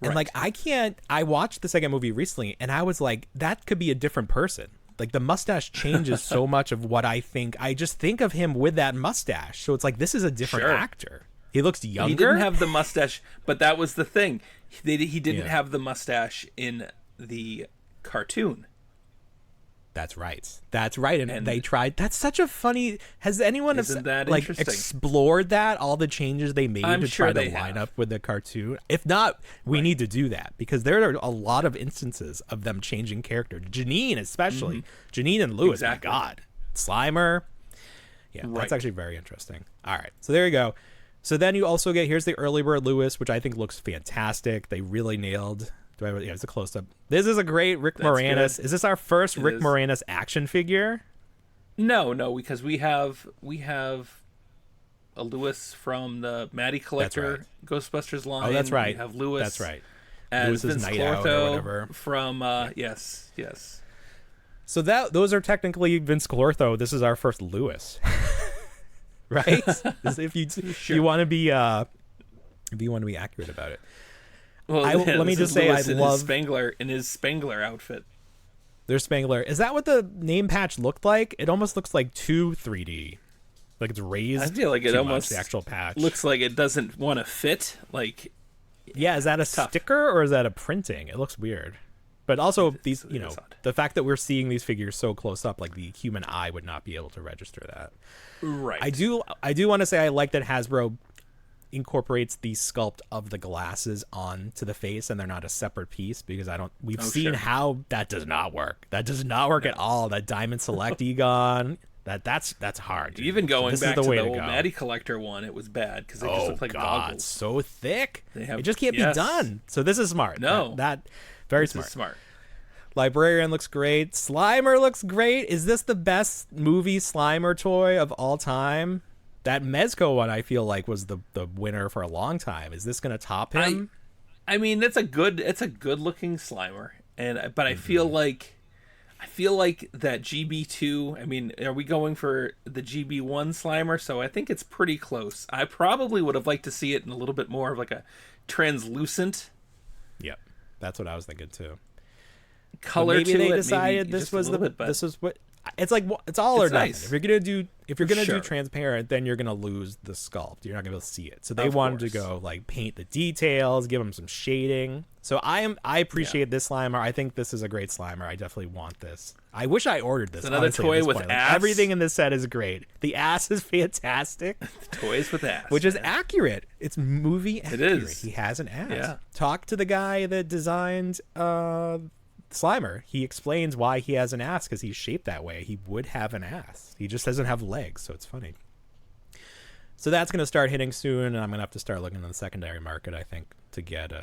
And like, I watched the second movie recently and I was like, that could be a different person. Like the mustache changes so much of what I think. I just think of him with that mustache. So it's like, this is a different actor. He looks younger. He didn't have the mustache, but that was the thing. He didn't have the mustache in the cartoon. That's right. And they tried. That's such a funny. Has anyone explored that? All the changes they made to try to line up with the cartoon. If not, we need to do that because there are a lot of instances of them changing character. Janine, especially Janine and Lewis. My God, Slimer. Yeah, that's actually very interesting. All right, so there you go. So then you also get here's the early bird Lewis, which I think looks fantastic. They really nailed. It's a close-up. This is a great Rick Moranis. Is this our first Rick Moranis action figure? No, because we have a Lewis from the Matty Collector Ghostbusters line. Oh, that's right. We have Lewis. That's right. As Lewis's Vince Night Out or whatever. From yes. So those are technically Vince Clortho. This is our first Lewis, right? If you want to be accurate about it. Well, let me just say, I love his Spangler outfit. There's Spangler. Is that what the name patch looked like? It almost looks like too 3D, like it's raised. I feel like it almost the actual patch looks like it doesn't want to fit. Like, yeah, is that a sticker or is that a printing? It looks weird. But also these, the fact that we're seeing these figures so close up, like the human eye would not be able to register that. Right. I do want to say I like that Hasbro incorporates the sculpt of the glasses onto the face and they're not a separate piece because we've seen how that does not work. That does not work at all. That Diamond Select Egon, that's hard. Dude. Even going back to the old Matty Collector one, it was bad because they just look like goggles. So thick. It just can't be done. So this is smart. No. That very smart. Smart. Librarian looks great. Slimer looks great. Is this the best movie Slimer toy of all time? That Mezco one, I feel like, was the winner for a long time. Is this going to top him? I mean, it's a good looking Slimer, but I feel like that GB2. I mean, are we going for the GB1 Slimer? So I think it's pretty close. I probably would have liked to see it in a little bit more of like a translucent. Yep, that's what I was thinking too. Color maybe to they it, decided maybe this was this was what. It's like it's all or nothing. Nice. If you're gonna do transparent, then you're gonna lose the sculpt. You're not gonna be able to see it. So they wanted to go like paint the details, give them some shading. So I appreciate this Slimer. I think this is a great Slimer. I definitely want this. I wish I ordered this. It's another toy with ass. Everything in this set is great. The ass is fantastic. Toys with ass, which is accurate. It's movie accurate. It is. He has an ass. Yeah. Talk to the guy that designed Slimer. He explains why he has an ass because he's shaped that way. He would have an ass. He just doesn't have legs, so it's funny. So that's going to start hitting soon, and I'm going to have to start looking in the secondary market, I think, to get...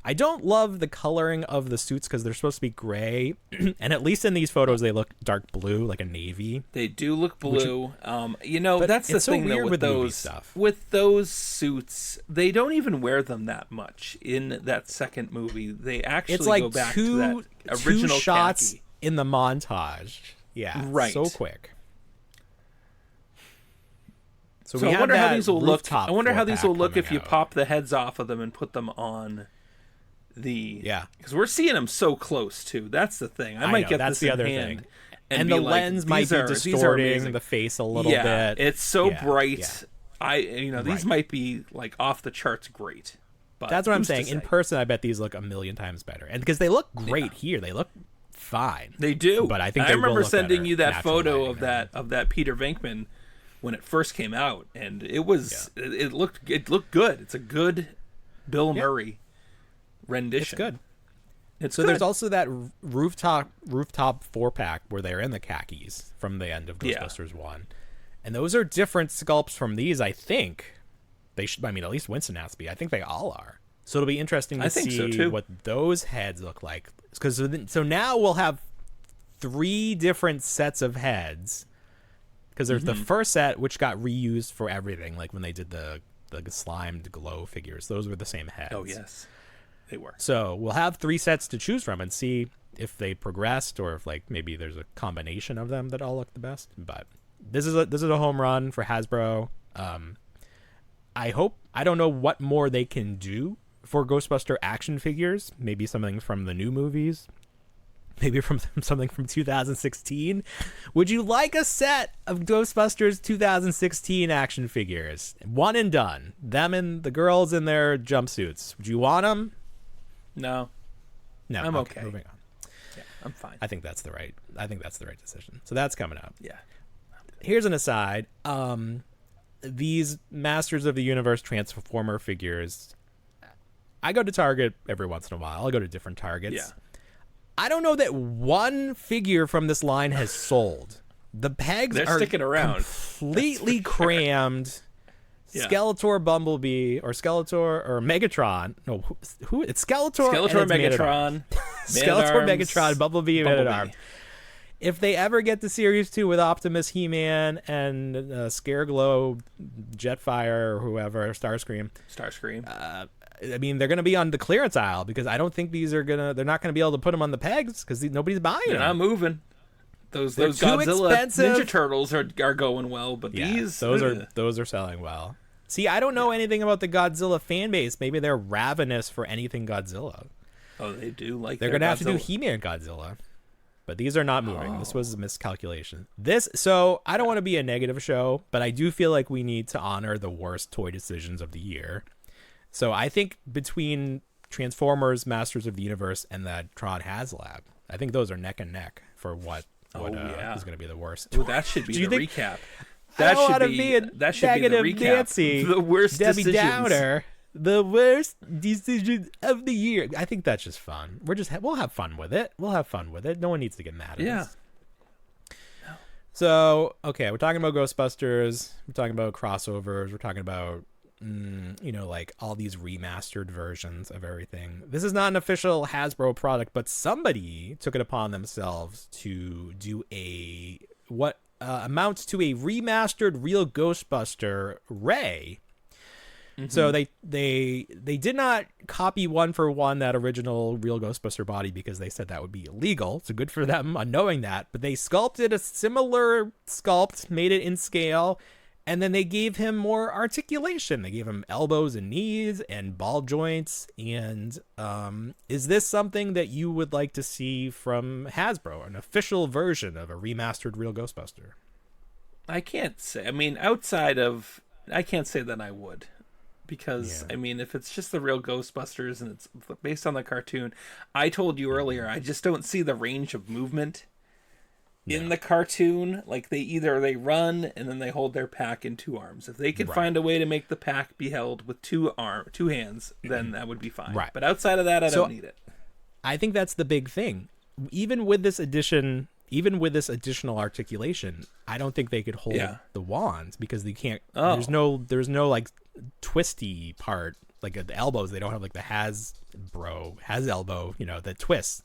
I don't love the coloring of the suits because they're supposed to be gray, and at least in these photos they look dark blue, like a navy. They do look blue. That's the thing though with those stuff. With those suits, they don't even wear them that much in that second movie. They actually like go back to that original two shots khaki. In the montage. Yeah, right. So quick. So I wonder how these will look. I wonder how these will look if you out. pop the heads off of them and put them on the because we're seeing them so close too. That's the thing. I might get that's this the in other hand thing. and the be lens might be distorting the face a little bit. It's so Yeah, bright. yeah. These might be like off the charts great. But That's what I'm who's to saying. In say? person, I bet these look a million times better, and because they look great here, they look fine. They do. But I think I they will remember look sending better you that natural photo lighting of and that Peter Venkman when it first came out, and it was it looked good. It's a good Bill Murray rendition. It's good. It's So good. there's also that rooftop 4-pack where they're in the khakis from the end of Ghostbusters 1. And those are different sculpts from these, I think. They should, I mean, at least Winston has to be. I think they all are. So it'll be interesting to see what those heads look like. Because so now we'll have 3 different sets of heads. Because there's the first set, which got reused for everything, like when they did the slimed glow figures. Those were the same heads. Oh yes, they were. So we'll have 3 sets to choose from and see if they progressed or if like maybe there's a combination of them that all look the best. But this is a home run for Hasbro. I don't know what more they can do for Ghostbuster action figures. Maybe something from the new movies. Maybe from something from 2016. Would you like a set of Ghostbusters 2016 action figures? One and done. Them and the girls in their jumpsuits. Would you want them? No. I'm okay. Moving on. Yeah, I'm fine. I think that's the right decision. So that's coming up. Yeah. Here's an aside. These Masters of the Universe Transformer figures, I go to Target every once in a while. I'll go to different Targets. Yeah. I don't know that one figure from this line has sold. The pegs They're are sticking around. Completely crammed. Yeah. Skeletor, Bumblebee, or Skeletor, or Megatron. No, who? It's Skeletor. Skeletor, and it's Megatron, Skeletor, Man-at-Arms, Megatron, Bumblebee, and Bumblebee. Man-at-Arms. If they ever get to Series 2 with Optimus, He-Man, and Scareglow, Jetfire, or whoever, Starscream, I mean, they're going to be on the clearance aisle because I don't think they're not going to be able to put them on the pegs because nobody's buying They're them. not moving. Those They're too Godzilla expensive. Ninja Turtles are going well, but these those are selling well. See, I don't know anything about the Godzilla fan base. Maybe they're ravenous for anything Godzilla. Oh, they do like. They're going to have to do He-Man Godzilla. But these are not moving. This was a miscalculation. So I don't want to be a negative show, but I do feel like we need to honor the worst toy decisions of the year. So I think between Transformers, Masters of the Universe, and the Tron HasLab, I think those are neck and neck for what is going to be the worst. Ooh, that should be the recap. That should be negative the recap. Nancy, The worst Debbie decisions. Downer. The worst decision of the year. I think that's just fun. We'll have fun with it. No one needs to get mad at us. So, okay, we're talking about Ghostbusters. We're talking about crossovers. We're talking about, like all these remastered versions of everything. This is not an official Hasbro product, but somebody took it upon themselves to do what amounts to a remastered real Ghostbuster Ray. Mm-hmm. So they did not copy one for one that original real Ghostbuster body because they said that would be illegal. So good for them on knowing that. But they sculpted a similar sculpt, made it in scale, and then they gave him more articulation. They gave him elbows and knees and ball joints. And is this something that you would like to see from Hasbro, an official version of a remastered real Ghostbuster? I can't say. I mean, I can't say that I would. Because, I mean, if it's just the real Ghostbusters and it's based on the cartoon, I told you earlier, I just don't see the range of movement in the cartoon. Like, they run and then they hold their pack in 2 arms. If they could find a way to make the pack be held with 2 hands, then that would be fine. Right. But outside of that, I don't need it. I think that's the big thing. Even with this additional articulation, I don't think they could hold the wands because they can't. There's no like twisty part, like at the elbows. They don't have like the has elbow, that twist.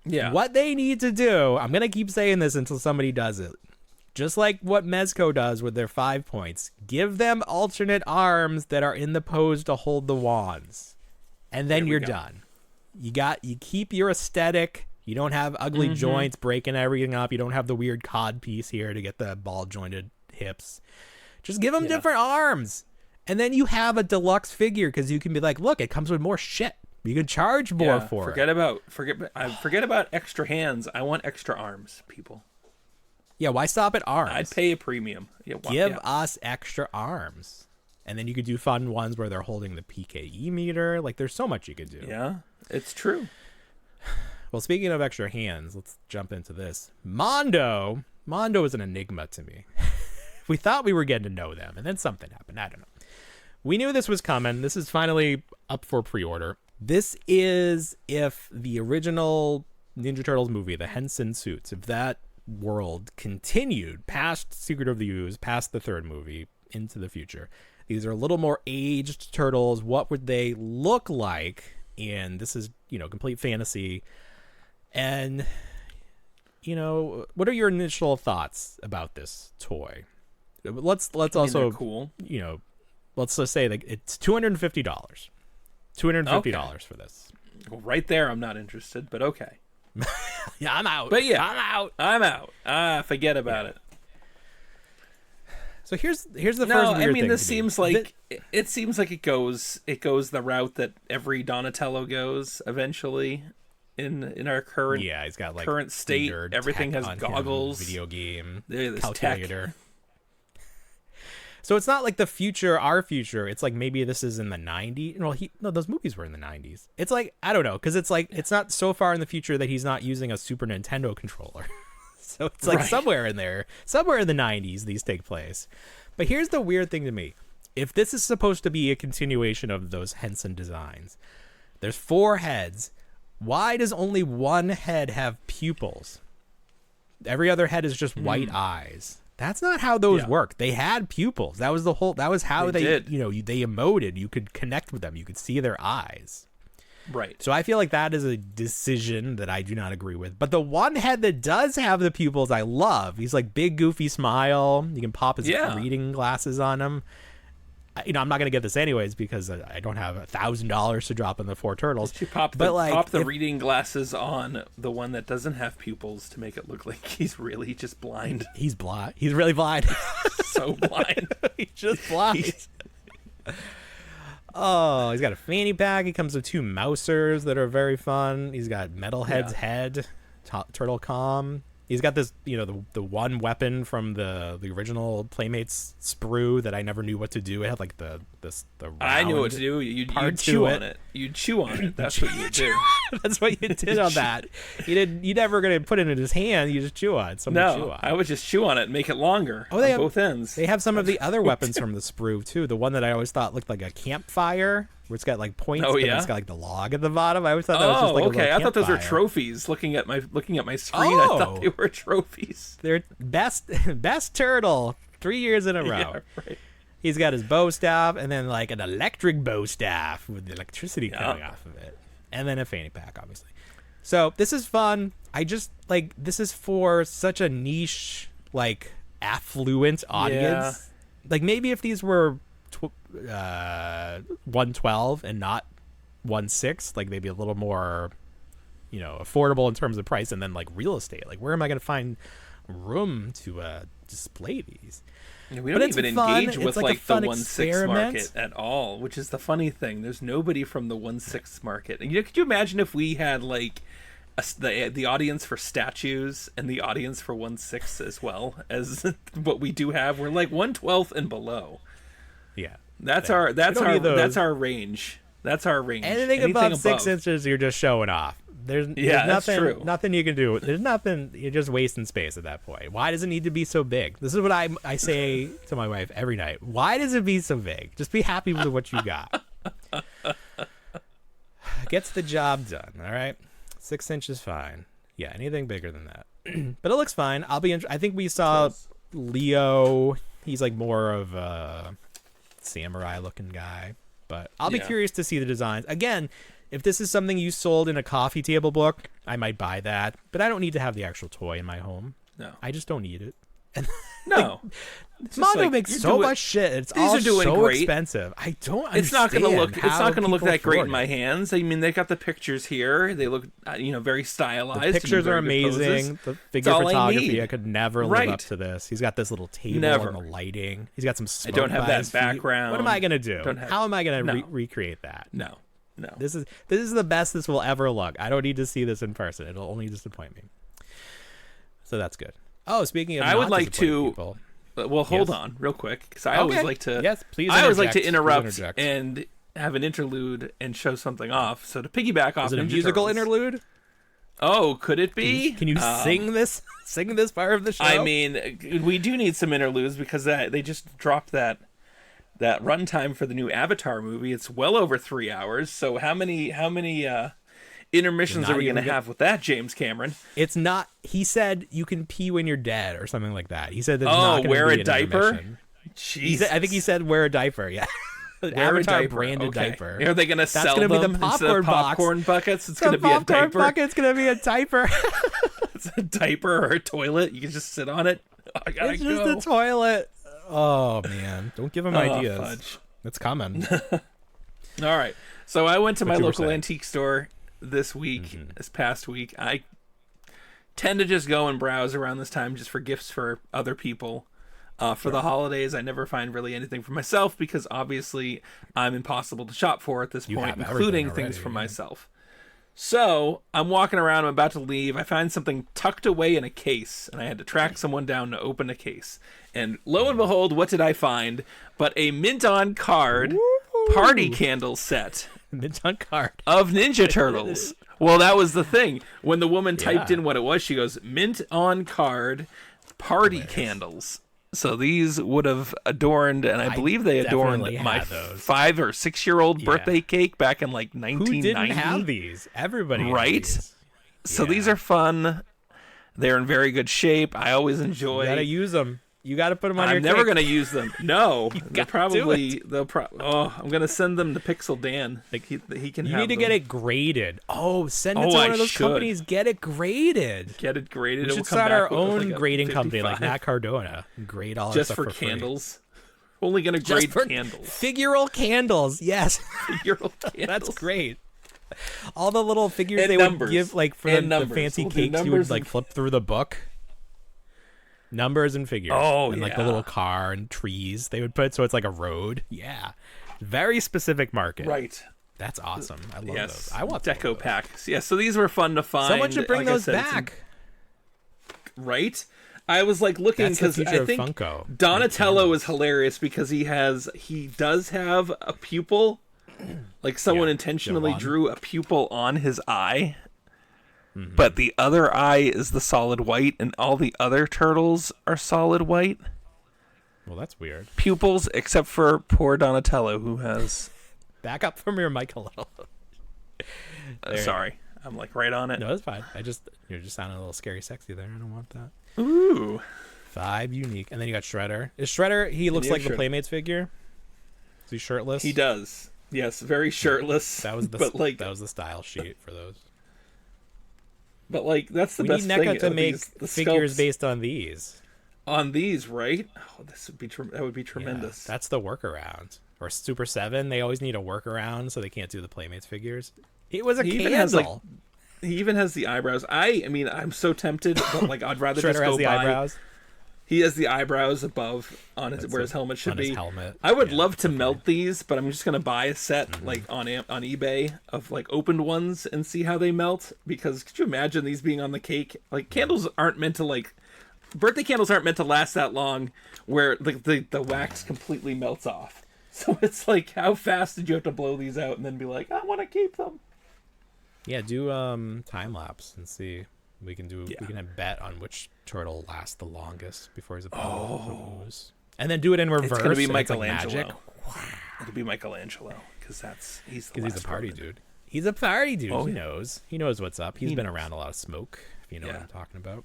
Yeah. What they need to do, I'm gonna keep saying this until somebody does it. Just like what Mezco does with their 5 points, give them alternate arms that are in the pose to hold the wands, and then you're done. You keep your aesthetic. You don't have ugly joints breaking everything up. You don't have the weird cod piece here to get the ball jointed hips. Just give them different arms. And then you have a deluxe figure because you can be like, look, it comes with more shit. You can charge more for it. Forget about extra hands. I want extra arms, people. Yeah, why stop at arms? I'd pay a premium. Give us extra arms. And then you could do fun ones where they're holding the PKE meter. Like, there's so much you could do. Yeah, it's true. Well, speaking of extra hands, let's jump into this. Mondo is an enigma to me. We thought we were getting to know them, and then something happened. I don't know. We knew this was coming. This is finally up for pre-order. This is if the original Ninja Turtles movie, the Henson suits, if that world continued past Secret of the Ooze, past the third movie, into the future. These are a little more aged turtles. What would they look like? And this is, complete fantasy. And, what are your initial thoughts about this toy? Let's also cool. Let's just say that it's $250. $250 for this. Well, right there, I'm not interested, but okay. Yeah, I'm out. But yeah, I'm out. Forget about it. So here's the first weird I mean, thing this to seems me. like it seems like it goes the route that every Donatello goes eventually in our current he's got like current state. nerd Everything tech has on goggles, him, video game, there's calculator. tech. So it's not like the future, our future. It's like maybe this is in the 90s. No, those movies were in the 90s. It's like, I don't know, because it's like it's not so far in the future that he's not using a Super Nintendo controller. So it's like somewhere in there, somewhere in the 90s, these take place. But here's the weird thing to me. If this is supposed to be a continuation of those Henson designs, there's 4 heads. Why does only one head have pupils? Every other head is just white eyes. That's not how those work. They had pupils. That was how they did. They emoted. You could connect with them. You could see their eyes. Right. So I feel like that is a decision that I do not agree with. But the one head that does have the pupils, I love. He's like big, goofy smile. You can pop his reading glasses on him. I'm not going to get this anyways because I don't have $1,000 to drop on the 4 turtles. You pop the reading glasses on the one that doesn't have pupils to make it look like he's really just blind. He's blind. He's really blind. So blind. He's just blind. Oh, he's got a fanny pack. He comes with 2 mousers that are very fun. He's got Metalhead's head, Turtle Calm. He's got this, the one weapon from the original Playmates sprue that I never knew what to do. It had like the I knew what to do. You'd chew on it. You'd chew on it. That's what you would do. That's what you did on that. You never gonna put it in his hand. You just chew on it. Chew on. I would just chew on it and make it longer on both ends. They have some of the other weapons from the sprue too. The one that I always thought looked like a campfire, where it's got like points, but it's got like the log at the bottom. I always thought that was just like a little I thought those were campfire. trophies. Looking at my screen, I thought they were trophies. They're best turtle 3 years in a row. Yeah, right. He's got his bow staff and then like an electric bow staff with the electricity coming off of it. And then a fanny pack, obviously. So this is fun. I just like, this is for such a niche, like affluent audience. Like maybe if these were 112 and not 16, like maybe a little more, affordable in terms of price and then like real estate. Like where am I going to find room to display these? We don't even engage with like the 1/6 market experiment at all, which is the funny thing. There's nobody from the 1/6 market. And could you imagine if we had like the audience for statues and the audience for 1/6 as well as what we do have? We're like 1/12 and below. Yeah, that's our range. That's our range. Anything above 6 inches, you're just showing off. There's nothing you can do. There's nothing. You're just wasting space at that point. Why does it need to be so big? This is what I say to my wife every night. Why does it be so big? Just be happy with what you got. Gets the job done. All right, 6 inches fine. Yeah, anything bigger than that. But it looks fine. I think we saw Leo. He's like more of a samurai looking guy. But I'll be curious to see the designs again. If this is something you sold in a coffee table book, I might buy that. But I don't need to have the actual toy in my home. No. I just don't need it. No. Mondo makes so much shit. It's all so great. Expensive. I don't understand. It's not going to look that great in my hands. I mean, they got the pictures here. They look, very stylized. The pictures are amazing. The figure photography, I could never live up to this. He's got this little table and the lighting. He's got some smoke. I don't have by that his background. Feet. What am I going to do? How am I going to recreate that? No. This is the best this will ever look. I don't need to see this in person. It'll only disappoint me. So that's good. Oh, speaking of, I would like to. People. Well, hold Yes. on, real quick, because I always like to. Yes, please. I always like to interject. Please interrupt interject. and have an interlude and show something off. So to piggyback off, Is it a Ninja musical Turtles- interlude? Oh, could it be? Can you sing this? Sing this part of the show? I mean, we do need some interludes because they just dropped that runtime for the new Avatar movie. It's well over 3 hours. So how many intermissions are we going to have with that, James Cameron? It's not. He said you can pee when you're dead or something like that. He said there's not going to wear be a an diaper. intermission. Jeez. I think he said wear a diaper. Yeah, Wear a Avatar diaper. branded Okay. diaper. Are they going to sell gonna be them the instead popcorn of box. popcorn buckets? It's The going to be a popcorn diaper. bucket's gonna be a diaper. It's a diaper or a toilet. You can just sit on it. I gotta It's go. just a toilet. Oh man, don't give him ideas. Fudge. It's coming. All right. So I went to my you were local saying. antique store this week, this past week. I tend to just go and browse around this time just for gifts for other people. For the holidays, I never find really anything for myself because obviously I'm impossible to shop for at this You point, have including everything things for already, yeah. myself. So I'm walking around, I'm about to leave. I find something tucked away in a case, and I had to track someone down to open a case. And lo and behold, what did I find? But a mint on card party candle set Mint on card. of Ninja Turtles. Well, that was the thing. When the woman typed Yeah. in what it was, she goes, mint on card party candles. So these would have adorned, and I believe they adorned definitely my had those. 5 or 6 year old Yeah. birthday cake back in like Who 1990. didn't have these? Everybody, had Right? these. So Yeah. these are fun. They're in very good shape. I always enjoy. You gotta use them. You gotta put them on your I'm never cake. gonna use them. No, they're gotta do probably I'm gonna send them to Pixel Dan. He can. You have need to them. get it graded. Oh, send it Oh, to one I of those should. companies. Get it graded. Get it graded. We It should will come start back our with, own like, a grading company like 55. Matt Cardona. Grade all our just stuff for free. candles. Only gonna Just grade for candles. figural candles. Yes, Figural candles. that's great. All the little figures And they numbers. would give, like for And the numbers. fancy We'll do cakes, you would numbers like and- flip through the book. Numbers and figures. Oh, and like the yeah. little car and trees. They would put so it's like a road. Yeah, very specific market. Right. That's awesome. I love Yes. those. I want some of deco those. packs. Yeah. So these were fun to find. Someone should bring Like I those said, it's in- back. Right. I was like looking That's the because future I of think Funko. Donatello is hilarious because he does have a pupil. Like someone Yeah, intentionally one. drew a pupil on his eye. Mm-hmm. But the other eye is the solid white, and all the other turtles are solid white Well, that's weird. pupils, except for poor Donatello, who has. Back up from your mic a little. There. Sorry, I'm like right on it. No, that's fine. You're just sounding a little scary sexy there. I don't want that. Ooh, 5 unique. And then you got Shredder. Is Shredder, he looks you like have the Shredder. Playmates figure? Is he shirtless? he does. Yes, very shirtless. That was the but like that was the style sheet for those. But like that's the We best need thing. NECA to of make these, the figures sculpts based on these. on these, right? Oh, this would be that would be Yeah, tremendous. that's the workaround. Or Super 7, they always need a workaround so they can't do the Playmates figures. It was a He candle. even has, like, He even has the eyebrows. I mean, I'm so tempted, but like I'd rather just Shredder go has the buy. eyebrows. He has the eyebrows above on his That's where it, his helmet should on be. his helmet. I would Yeah, love to definitely. melt these, but I'm just gonna buy a set Mm-hmm. like on eBay of like opened ones and see how they melt. Because could you imagine these being on the cake? Like candles aren't meant to like birthday candles aren't meant to last that long, where the wax completely melts off. So it's like, how fast did you have to blow these out and then be like, I want to keep them? Yeah, do time lapse and see. We can have bet on which turtle lasts the longest before he's about to ooze. And then do it in reverse. It's gonna be so it's like Michelangelo. magic. It'll be Michelangelo because he's the Because he's last a party one. dude. He's a party dude. Oh, he yeah. knows. He knows what's up. He's He been knows. around a lot of smoke, if you know what Yeah. I'm talking about.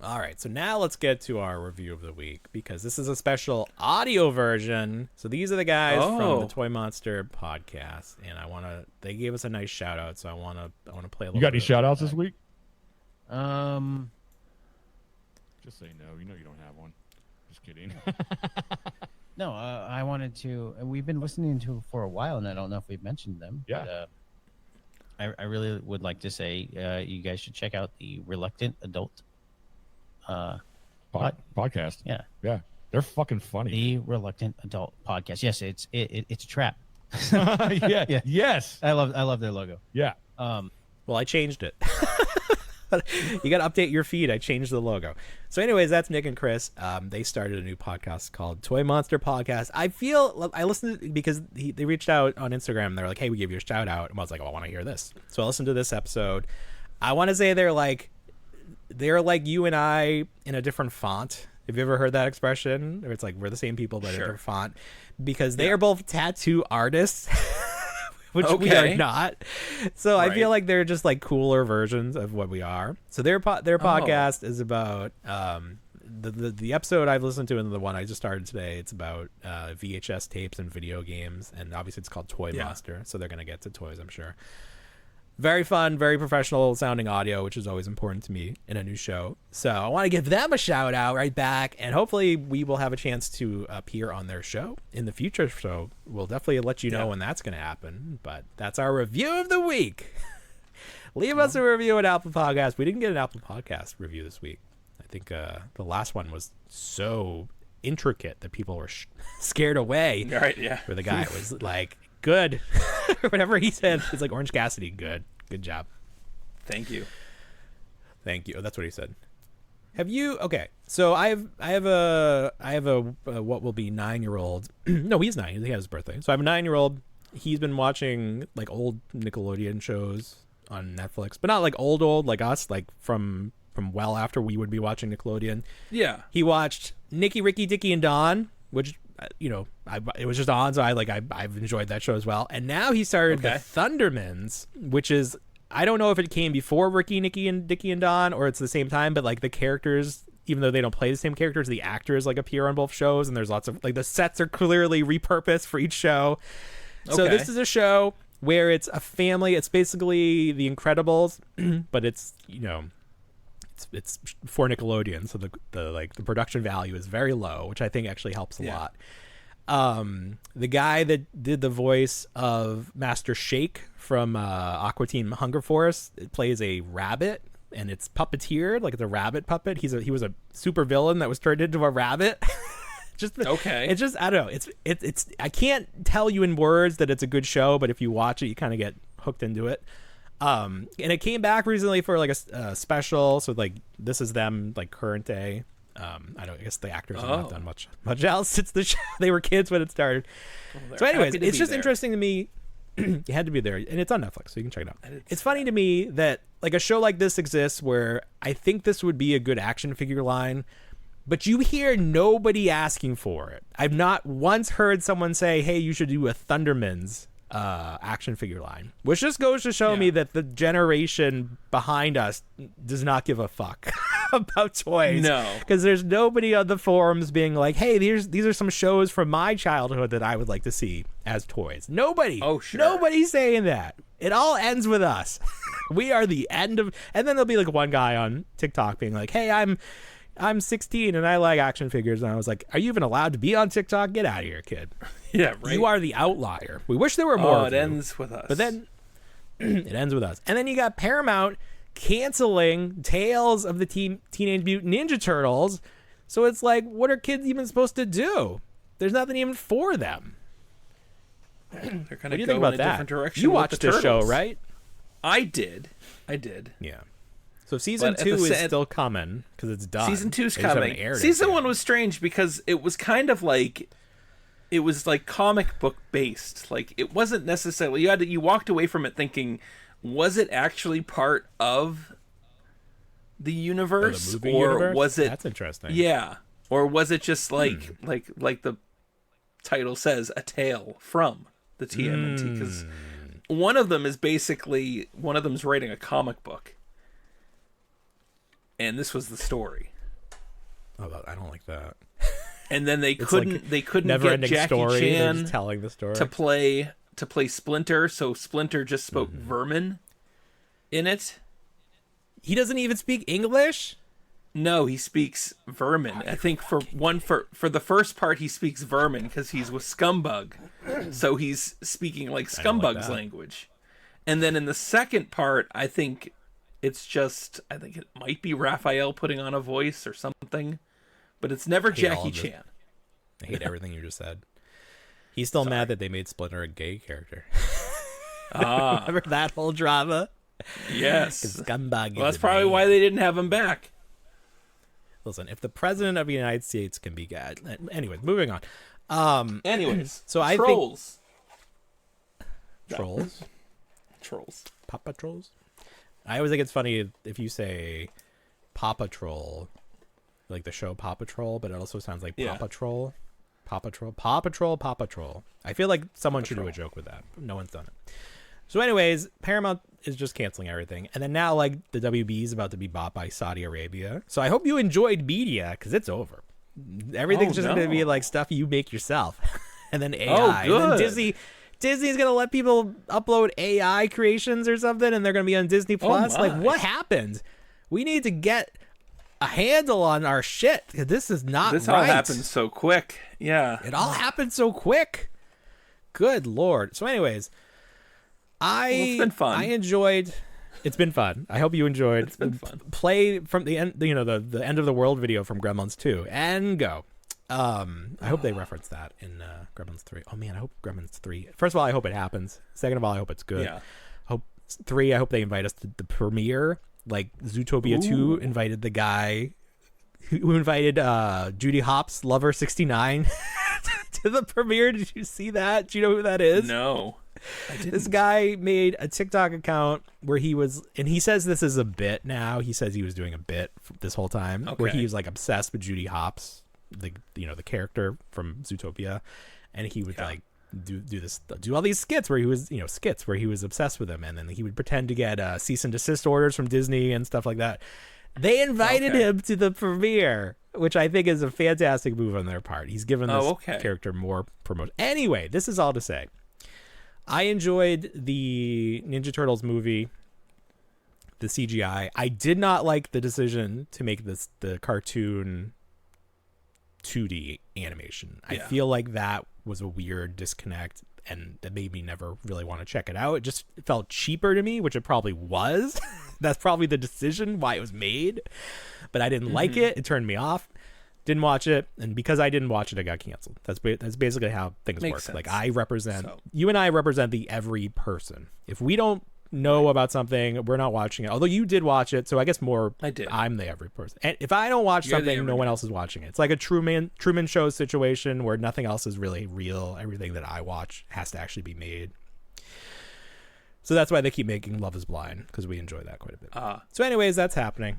All right, so now let's get to our review of the week because this is a special audio version. So these are the guys from Oh. the Toy Monster podcast, and they gave us a nice shout out, so I wanna play a little. You got any bit of shout outs that. this week? Just say no. You know you don't have one. Just kidding. No, I wanted to. We've been listening to for a while, and I don't know if we've mentioned them. Yeah. But, I really would like to say you guys should check out the Reluctant Adult. Podcast. Yeah, Yeah. They're fucking funny. the Reluctant Adult podcast. Yes, it's a trap. Yeah. Yeah. Yes. I love their logo. Yeah. Well, I changed it. You got to update your feed. I changed the logo. So anyways, that's Nick and Chris. They started a new podcast called Toy Monster Podcast. I listened because they reached out on Instagram. They're like, hey, we give you a shout out. And I was like, oh, I want to hear this. So I listened to this episode. I want to say they're like you and I in a different font. Have you ever heard that expression? Or it's like we're the same people but a different font, because they are both tattoo artists, which we are not. So I feel like they're just like cooler versions of what we are. So their podcast is about the episode I've listened to and the one I just started today. It's about VHS tapes and video games, and obviously it's called Toy Monster. So they're gonna get to toys, I'm sure. Very fun, very professional sounding audio, which is always important to me in a new show. So I want to give them a shout out right back, and hopefully we will have a chance to appear on their show in the future. So we'll definitely let you know when that's going to happen. But that's our review of the week. Leave us a review at Apple Podcasts. We didn't get an Apple Podcast review this week. I think the last one was so intricate that people were scared away. Right, yeah. Where the guy was like, good. Whatever he said, it's like Orange Cassidy. Good job. Thank you. Oh, that's what he said. Have you? Okay, so I have a what will be 9-year-old. No, he's 9. He had his birthday. So I have a 9-year-old. He's been watching like old Nickelodeon shows on Netflix, but not like old like us, like from well after we would be watching Nickelodeon. Yeah. He watched Nicky, Ricky, Dickie, and Dawn, which it was just on, so I've enjoyed that show as well. And now he started the Thundermans, which is, I don't know if it came before Ricky, Nicky, and Dickie and Dawn, or it's the same time, but like the characters, even though they don't play the same characters, the actors like appear on both shows, and there's lots of like the sets are clearly repurposed for each show. So this is a show where it's a family. It's basically The Incredibles, but it's it's for Nickelodeon, so the production value is very low, which I think actually helps a lot. The guy that did the voice of Master Shake from Aqua Teen Hunger Force plays a rabbit, and it's puppeteered, like it's a rabbit puppet. He was a super villain that was turned into a rabbit. It's just, I don't know. It's I can't tell you in words that it's a good show, but if you watch it, you kind of get hooked into it. And it came back recently for like a special, so like this is them like current day. I guess the actors have not done much else since the show. They were kids when it started. So anyways, it's just interesting to me. You had to be there, and it's on Netflix, so you can check it out. It's funny to me that like a show like this exists where I think this would be a good action figure line, but you hear nobody asking for it. I've not once heard someone say, hey, you should do a Thundermans action figure line, which just goes to show me that the generation behind us does not give a fuck about toys. No, because there's nobody on the forums being like, hey, these are some shows from my childhood that I would like to see as toys. Nobody. Oh, sure. Nobody's saying that. It all ends with us. We are the end of, and then there'll be like one guy on TikTok being like, hey, I'm 16 and I like action figures. And I was like, are you even allowed to be on TikTok? Get out of here, kid. Yeah, right. You are the outlier. We wish there were more. It ends with us. But then it ends with us. And then you got Paramount canceling Tales of the Teenage Mutant Ninja Turtles. So it's like, what are kids even supposed to do? There's nothing even for them. They're going to go in a different direction. You watched this show, right? I did. Yeah. So season 2 is still coming because it's done. Season 2's coming. Season 1 was strange because it was kind of like, it was like comic book based. Like it wasn't necessarily, you walked away from it thinking, was it actually part of the universe, the movie universe? Was it? That's interesting. Yeah, or was it just like the title says, a tale from the TMNT? Because one of them is basically writing a comic book. And this was the story. Oh, I don't like that. And then they couldn't get Jackie Chan telling the story to play Splinter, so Splinter just spoke Vermin in it. He doesn't even speak English? No, he speaks Vermin. I think for the first part he speaks Vermin because he's with Scumbug. So he's speaking like Scumbug's language. And then in the second part, I think it might be Raphael putting on a voice or something, but it's never Jackie Chan. I hate everything you just said. He's still mad that they made Splinter a gay character. Remember that whole drama? Yes. Scumbag. Well, that's probably why they didn't have him back. Listen, if the president of the United States can be God. Anyways, moving on. Anyways, So I trolls. Trolls? Trolls. Papa Trolls? I always think it's funny if you say Papa Troll, like the show Paw Patrol, but it also sounds like Yeah. Papa Troll. Papa Troll. Paw Patrol, Papa Troll. I feel like someone should do a joke with that. No one's done it. So anyways, Paramount is just canceling everything. And then now, like, the WB is about to be bought by Saudi Arabia. So I hope you enjoyed media, because it's over. Everything's just going to be, like, stuff you make yourself. And then AI. Oh, And then good. Disney's going to let people upload AI creations or something, and they're going to be on Disney Plus. my. Like, what happened? We need to get a handle on our shit. This is not This right. all happened so quick. Yeah. It all happened so quick. Good Lord. So anyways, it's been fun. I enjoyed. It's been fun. I hope you enjoyed. It's been fun. Play from the end, the end of the world video from Gremlins 2 and go. I hope they reference that in Gremlins 3. Oh man, I hope Gremlins 3. First of all, I hope it happens. Second of all, I hope it's good. Yeah. Hope 3. I hope they invite us to the premiere. Like Zootopia 2 invited the guy who invited Judy Hopps, Lover 69, to the premiere. Did you see that? Do you know who that is? No. I didn't. This guy made a TikTok account where he was, and he says this is a bit now. He says he was doing a bit this whole time where he was like obsessed with Judy Hopps, the character from Zootopia, and he would like do all these skits where he was where he was obsessed with him, and then he would pretend to get cease and desist orders from Disney and stuff like that. They invited him to the premiere, which I think is a fantastic move on their part. He's given this character more promotion. Anyway, this is all to say, I enjoyed the Ninja Turtles movie, the CGI. I did not like the decision to make the cartoon 2D animation. I feel like that was a weird disconnect, and that made me never really want to check it out. It just felt cheaper to me, which it probably was. That's probably the decision why it was made. But I didn't like it. It turned me off. Didn't watch it, and because I didn't watch it, it got canceled. That's basically how things work. Sense. Like you and I represent the every person. If we don't know about something, we're not watching it. Although you did watch it, so I guess I did. I'm the every person. And if I don't watch something, no one else is watching it. It's like a Truman Show situation where nothing else is really real. Everything that I watch has to actually be made. So that's why they keep making Love is Blind, because we enjoy that quite a bit. So anyways, that's happening.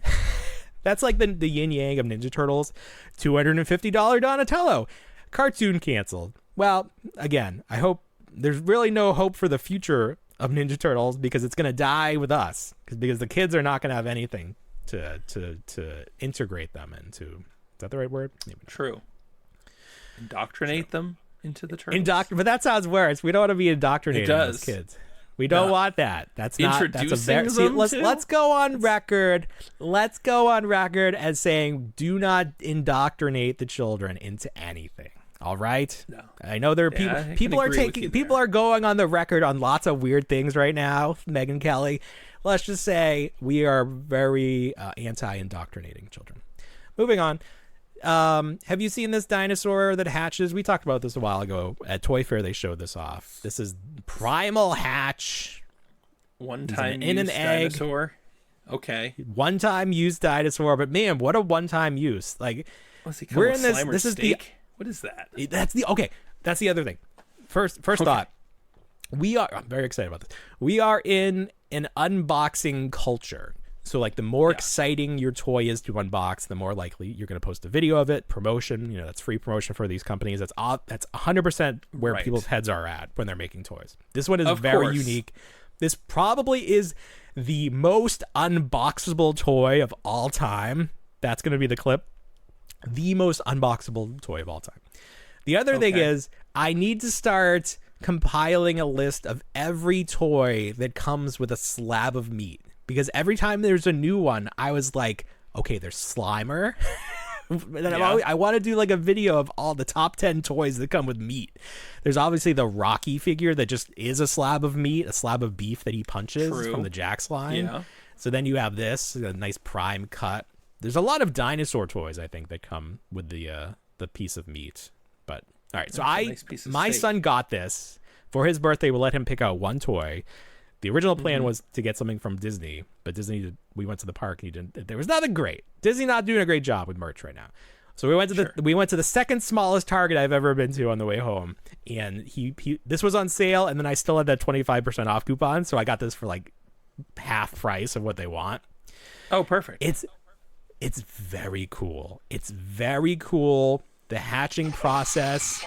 That's like the yin yang of Ninja Turtles. $250 Donatello. Cartoon canceled. Well, again, I hope there's really no hope for the future of Ninja Turtles, because it's going to die with us, because the kids are not going to have anything to integrate them into. Is that the right word? Maybe not. True. Indoctrinate them into the Turtles. But that sounds worse. We don't want to be indoctrinating those kids. We don't want that. That's not. That's a very. Let's go on record. Let's go on record as saying, do not indoctrinate the children into anything. All right. No. I know there are people. People are going on the record on lots of weird things right now. Megyn Kelly. Let's just say we are very anti-indoctrinating children. Moving on. Have you seen this dinosaur that hatches? We talked about this a while ago at Toy Fair. They showed this off. This is Primal Hatch. One-time in an egg. Dinosaur. Okay. One-time used dinosaur, but man, what a one-time use! Like, we're in this. This is steak? What is that? That's the other thing. First thought. I'm very excited about this. We are in an unboxing culture. So like the more exciting your toy is to unbox, the more likely you're going to post a video of it. Promotion, that's free promotion for these companies. That's 100% where people's heads are at when they're making toys. This one is very unique. This probably is the most unboxable toy of all time. That's going to be the clip. The most unboxable toy of all time. The other thing is, I need to start compiling a list of every toy that comes with a slab of meat. Because every time there's a new one, I was like, okay, there's Slimer. I want to do like a video of all the top 10 toys that come with meat. There's obviously the Rocky figure that just is a slab of meat, a slab of beef that he punches from the Jax line. Yeah. So then you have this, a nice prime cut. There's a lot of dinosaur toys, I think, that come with the piece of meat. But all right, so my son got this for his birthday. We'll let him pick out one toy. The original plan was to get something from Disney, but we went to the park and there was nothing great. Disney not doing a great job with merch right now. So we went to the second smallest Target I've ever been to on the way home, and this was on sale, and then I still had that 25% off coupon, so I got this for like half price of what they want. Oh, perfect. It's very cool. It's very cool. The hatching process.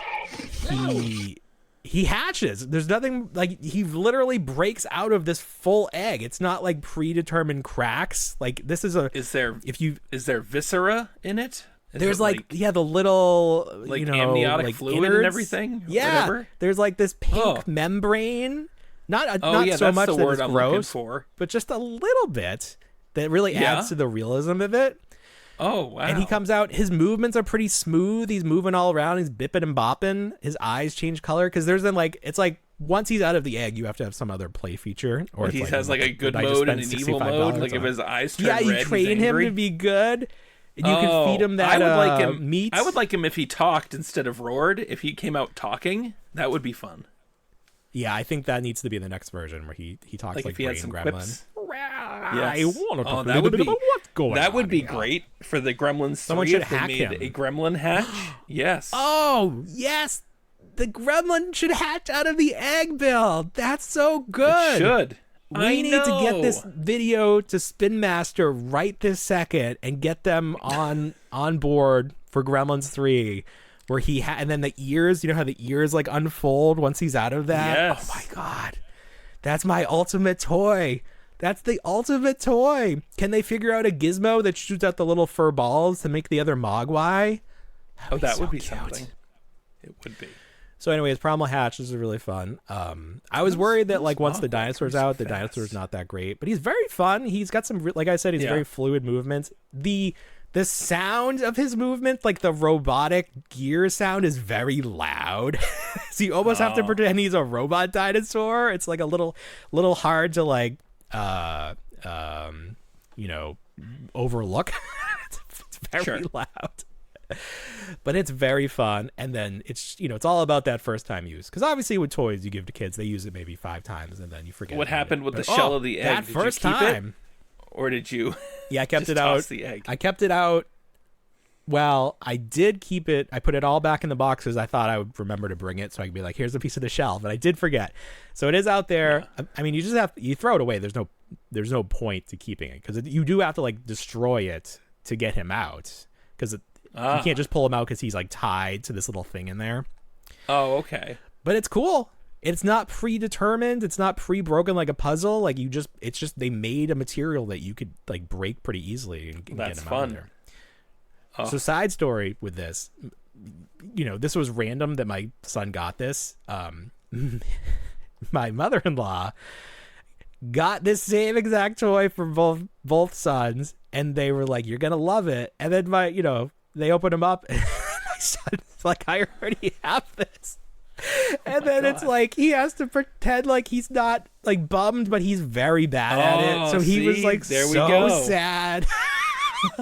He hatches. There's nothing like he literally breaks out of this full egg. It's not like predetermined cracks. Like this is is there viscera in it? There's the little amniotic fluid innards. and everything. Yeah, whatever. There's like this pink membrane. Not so much the that word it's I'm gross, looking for. but just a little bit that really adds to the realism of it. Oh wow! And he comes out. His movements are pretty smooth. He's moving all around. He's bipping and bopping. His eyes change color because it's like once he's out of the egg, you have to have some other play feature. Or he has like a good mode and an evil mode. Like if his eyes turn red, you train him to be good. And you can feed him that. I would like him. Meat. I would like him if he talked instead of roared. If he came out talking, that would be fun. Yeah, I think that needs to be the next version where he talks like if he Brain had some Gremlin. Quips. I Yes. want to talk that would be what's going that on would be here. great for the Gremlins. Someone 3 should if they hack made him. a Gremlin hatch. Yes. Oh yes, the Gremlin should hatch out of the egg, Bill. That's so good. It should. We need to get this video to Spin Master right this second and get them on board for Gremlins 3, where and then the ears, you know how the ears like unfold once he's out of that? Yes. Oh my God. That's my ultimate toy. That's the ultimate toy. Can they figure out a gizmo that shoots out the little fur balls to make the other Mogwai? That would be cute. something. It would be. So anyways, Primal Hatch is really fun. I was worried that like once the dinosaur's out, the dinosaur's not that great, but he's very fun. He's got some, like I said, he's very fluid movements. The sound of his movement, like the robotic gear sound, is very loud. So you almost have to pretend he's a robot dinosaur. It's like a little hard to like overlook. It's very loud. But it's very fun, and then it's all about that first time use, because obviously with toys you give to kids, they use it maybe 5 times and then you forget what happened with the But, shell of the egg. that Did first you keep time it? Or did you I kept just it out. toss the egg? I kept it out. Well, I did keep it. I put it all back in the boxes. I thought I would remember to bring it so I could be like, here's a piece of the shell, but I did forget. So it is out there. I mean, you just you throw it away. There's no point to keeping it, because you do have to like destroy it to get him out, because you can't just pull him out because he's like tied to this little thing in there. Oh, okay. But it's cool. It's not predetermined. It's not pre-broken like a puzzle. Like it's just they made a material that you could like break pretty easily and That's get him fun. out of there. So side story with this, this was random that my son got this. My mother-in-law got this same exact toy for both sons, and they were like, "You're gonna love it." And then they open them up, and my son's like, "I already have this." And then it's like he has to pretend like he's not like bummed, but he's very bad at it. So he was like, there we so go. sad.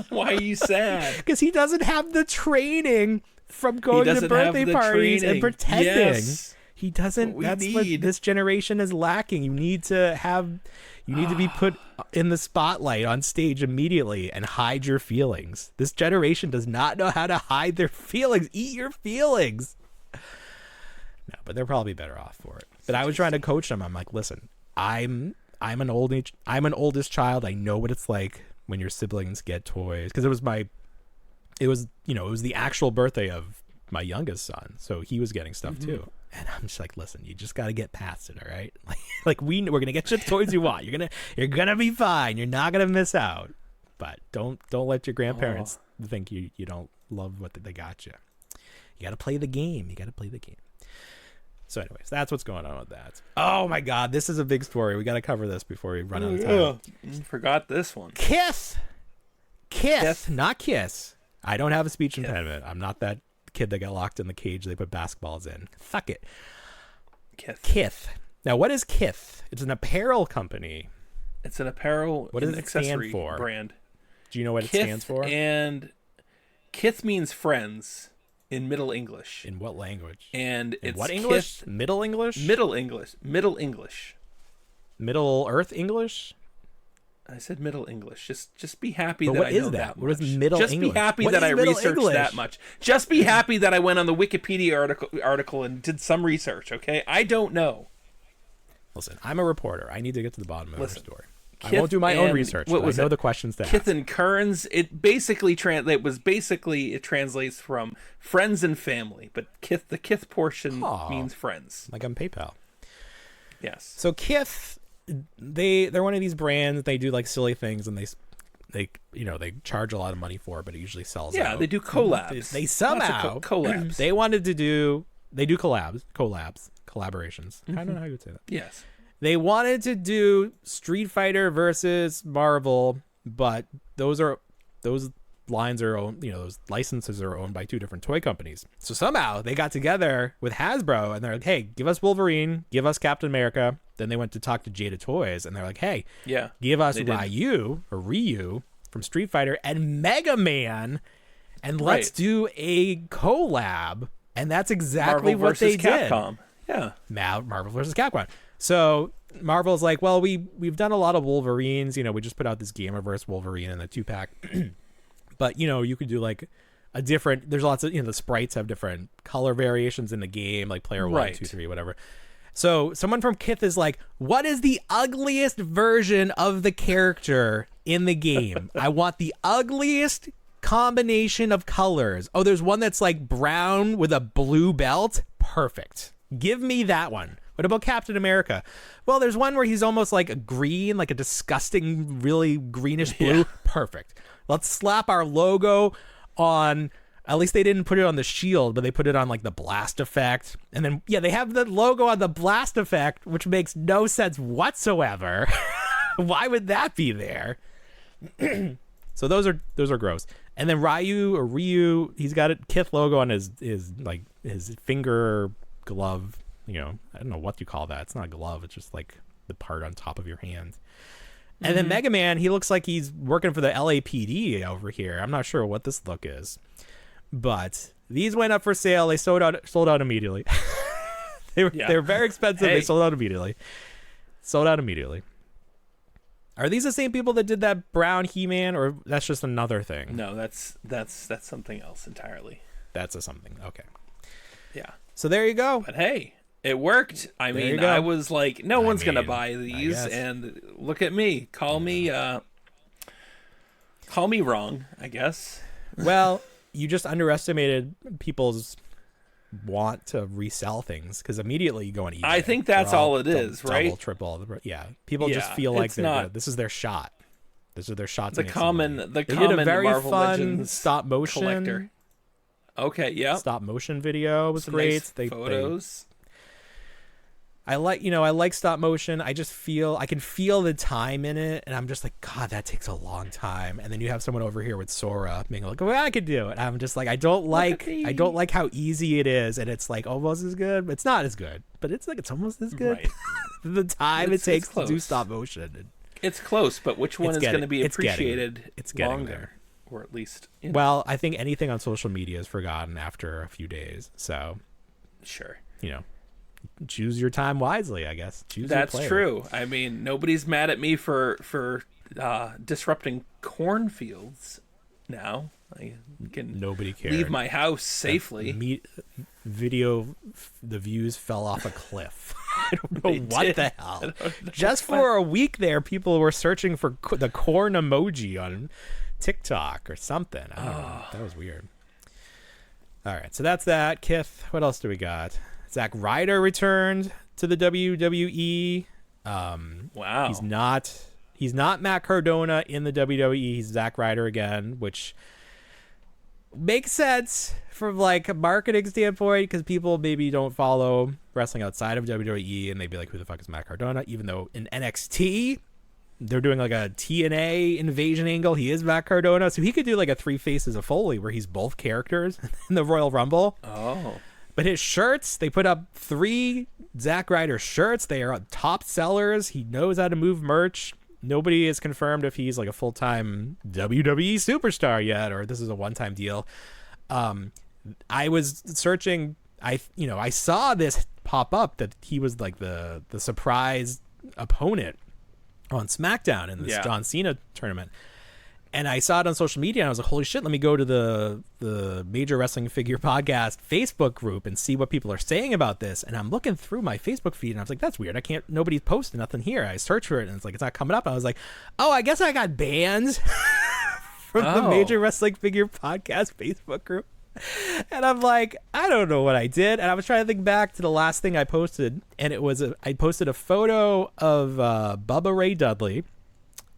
Why are you sad? Because he doesn't have the training from going to doesn't birthday have the parties and training. pretending. Yes. He doesn't. What we That's need. what this generation is lacking. You need to be put in the spotlight on stage immediately and hide your feelings. This generation does not know how to hide their feelings. Eat your feelings. No, but they're probably better off for it. But I was trying to coach them. I'm like, listen, I'm an oldest child. I know what it's like when your siblings get toys, because it was the actual birthday of my youngest son, so he was getting stuff too. And I'm just like, listen, you just got to get past it, all right? Like we're gonna get you the toys you want. You're gonna be fine. You're not gonna miss out. But don't let your grandparents think you don't love what they got you. You got to play the game. So anyways, that's what's going on with that. Oh my God, this is a big story. We got to cover this before we run out of time. Forgot this one. Kiss, not kiss. I don't have a speech impediment. I'm not that kid that got locked in the cage they put basketballs in. Fuck it. Kith. Now, what is Kith? It's an apparel company. It's an apparel what does and it stand accessory for? brand. Do you know what it stands for? And Kith means friends in Middle English. In what language? And in it's what English? Middle English? Middle English. Middle Earth English. I said Middle English. Just be happy But that what I is know that? that What is much. Middle Just English? be happy What that is I Middle researched English? that much. Just be happy that I went on the Wikipedia article and did some research, okay? I don't know. Listen, I'm a reporter. I need to get to the bottom of the story. I Kith won't do my own and- research. what But was I know it? the questions to Kith ask. and Kearns. It translates from friends and family, but the Kith portion means friends. Like on PayPal. Yes. So Kith, they're one of these brands. They do like silly things, and they charge a lot of money for it, but it usually sells out. Yeah, they do collabs. They somehow collabs. they wanted to do collaborations. I don't know how you would say that. Yes. They wanted to do Street Fighter versus Marvel, but those lines are owned, those licenses are owned by two different toy companies. So somehow they got together with Hasbro and they're like, hey, give us Wolverine, give us Captain America. Then they went to talk to Jada Toys and they're like, hey, give us Ryu from Street Fighter and Mega Man, and let's do a collab. And that's exactly Marvel what they versus did. Capcom. Yeah. Marvel versus Capcom. So Marvel's like, well, we've done a lot of Wolverines. We just put out this Gamerverse Wolverine in the 2-pack. But, you could do like a different, there's lots of, the sprites have different color variations in the game, like player 1, 2, 3, whatever. So someone from Kith is like, what is the ugliest version of the character in the game? I want the ugliest combination of colors. Oh, there's one that's like brown with a blue belt. Perfect. Give me that one. What about Captain America? Well, there's one where he's almost like a green, like a disgusting, really greenish blue. Yeah. Perfect. Let's slap our logo on, at least they didn't put it on the shield, but they put it on like the blast effect. And then, they have the logo on the blast effect, which makes no sense whatsoever. Why would that be there? So those are gross. And then Ryu, he's got a Kith logo on his finger glove. I don't know what you call that. It's not a glove. It's just like the part on top of your hand. And then Mega Man, he looks like he's working for the LAPD over here. I'm not sure what this look is, but these went up for sale. They sold out immediately. they were very expensive. Hey. They sold out immediately. Are these the same people that did that brown He-Man, or that's just another thing? No, that's something else entirely. That's something. Okay. Yeah. So there you go. But hey, it worked. I mean, I was like, no one's gonna buy these, and look at me. Call me wrong, I guess. Well, you just underestimated people's want to resell things, because immediately you go on eBay. I think that's all it is, right? Double, triple. Yeah. People just feel like this is their shot. This is their shot. The common they did a very Marvel fun Legends stop motion collector. Okay, yeah. Stop motion video was great. Nice photos. I like stop motion. I can feel the time in it, and I'm just like, God, that takes a long time. And then you have someone over here with Sora being like, well, I could do it. And I'm just like, I don't like how easy it is, and it's like almost as good, but it's not as good. But it's like it's almost as good. Right. The time it takes to do stop motion. It's close, but which one is going to be appreciated longer? There. Or at least well, I think anything on social media is forgotten after a few days. So sure. Choose your time wisely, I guess. That's true. I mean, nobody's mad at me for disrupting cornfields now. I can nobody cares. Leave my house safely. The views fell off a cliff. I don't know what the hell. Just for a week there, people were searching for the corn emoji on TikTok or something. I don't know. That was weird. All right, so that's that. Kith, what else do we got? Zack Ryder returned to the WWE. Wow. He's not Matt Cardona in the WWE. He's Zack Ryder again, which makes sense from like a marketing standpoint, because people maybe don't follow wrestling outside of WWE and they'd be like, who the fuck is Matt Cardona? Even though in NXT they're doing like a TNA invasion angle, he is Matt Cardona, so he could do like a 3 Faces of Foley where he's both characters in the Royal Rumble. But his shirts, they put up 3 Zack Ryder shirts. They are top sellers. He knows how to move merch. Nobody has confirmed if he's like a full-time WWE superstar yet, or this is a one-time deal. I was searching. I saw this pop up that he was like the surprise opponent on Smackdown in this John Cena tournament. And I saw it on social media, and I was like, holy shit, let me go to the Major Wrestling Figure Podcast Facebook group and see what people are saying about this. And I'm looking through my Facebook feed, and I was like, that's weird. Nobody's posted nothing here. I searched for it, and it's like, it's not coming up. And I was like, oh, I guess I got banned from the Major Wrestling Figure Podcast Facebook group. And I'm like, I don't know what I did. And I was trying to think back to the last thing I posted, and it was I posted a photo of Bubba Ray Dudley.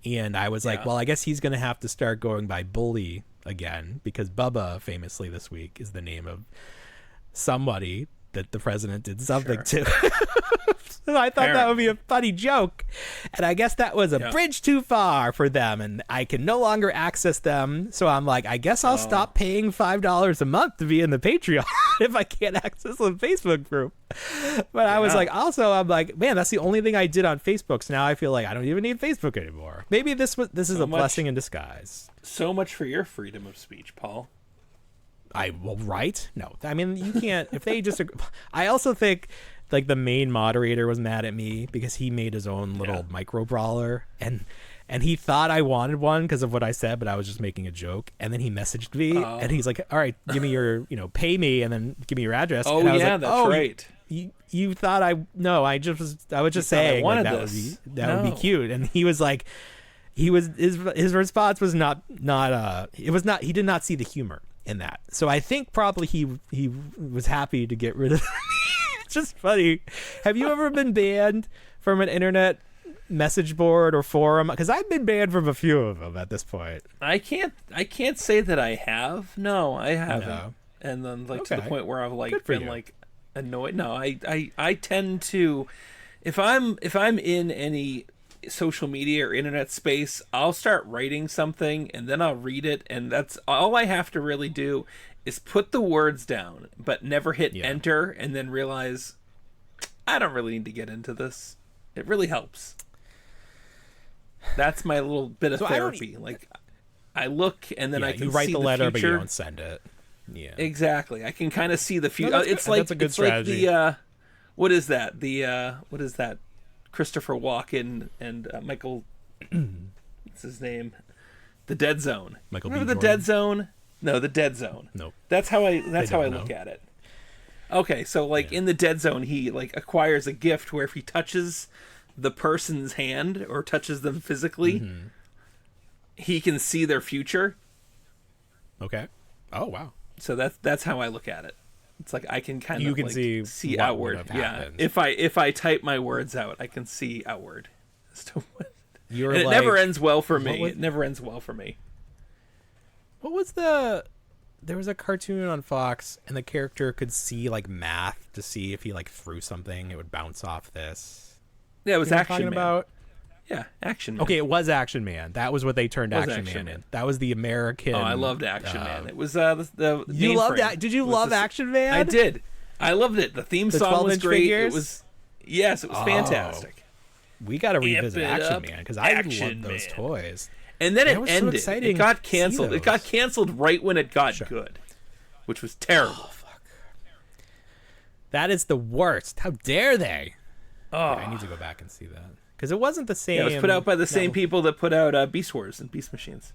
And I was like, well, I guess he's going to have to start going by Bully again, because Bubba famously this week is the name of somebody that the president did something to. So I thought that would be a funny joke. And I guess that was a bridge too far for them, and I can no longer access them. So I'm like, I guess I'll stop paying $5 a month to be in the Patreon if I can't access the Facebook group. But I was like, also, I'm like, man, that's the only thing I did on Facebook. So now I feel like I don't even need Facebook anymore. Maybe this is a blessing in disguise. So much for your freedom of speech, Paul. Right? No, I mean, you can't, if they just, I also think like the main moderator was mad at me because he made his own little micro brawler, and he thought I wanted one because of what I said, but I was just making a joke. And then he messaged me and he's like, all right, give me your, pay me and then give me your address. Oh, and I was yeah, like, that's right. You thought I was just saying like, that would be cute. And he was like, his response was not he did not see the humor in that. So I think probably he was happy to get rid of me. It's just funny. Have you ever been banned from an internet message board or forum? Because I've been banned from a few of them at this point. I can't say that I have. No, I haven't. No. And then to the point where I've been annoyed. No, I tend to, if I'm in any social media or internet space, I'll start writing something and then I'll read it, and that's all I have to really do is put the words down, but never hit enter, and then realize I don't really need to get into this. It really helps. That's my little bit of therapy. I look and then I can write see the letter, future. but you don't send it. Yeah, exactly. I can kind of see the future. No, it's that's a good strategy. Like what is that? What is that? Christopher Walken and Michael. What's his name? The Dead Zone. Remember the Dead Zone? No, the Dead Zone. Nope. That's how I look at it. Okay, so in the Dead Zone, he acquires a gift where if he touches the person's hand or touches them physically, he can see their future. Okay. Oh wow. So that's how I look at it. It's like I can kind of see what outward. Yeah. If I type my words out, I can see outward as to what. And it never ends well for me. It never ends well for me. What was there was a cartoon on Fox, and the character could see math to see if he threw something, it would bounce off this. Yeah, it was Action Man. About? Yeah, Action Man. Okay, it was Action Man. That was what they turned Action Man in. That was the American. Oh, I loved Action Man. It was the you loved that? Did you love Action Man? I did. I loved it. The theme song was great. Figures? It was fantastic. We got to revisit Action Man because I loved those toys. And then it ended. So it got canceled. It got canceled right when it got good, which was terrible. Oh, fuck. That is the worst. How dare they? Oh, I need to go back and see that because it wasn't the same. Yeah, it was put out by the same people that put out Beast Wars and Beast Machines.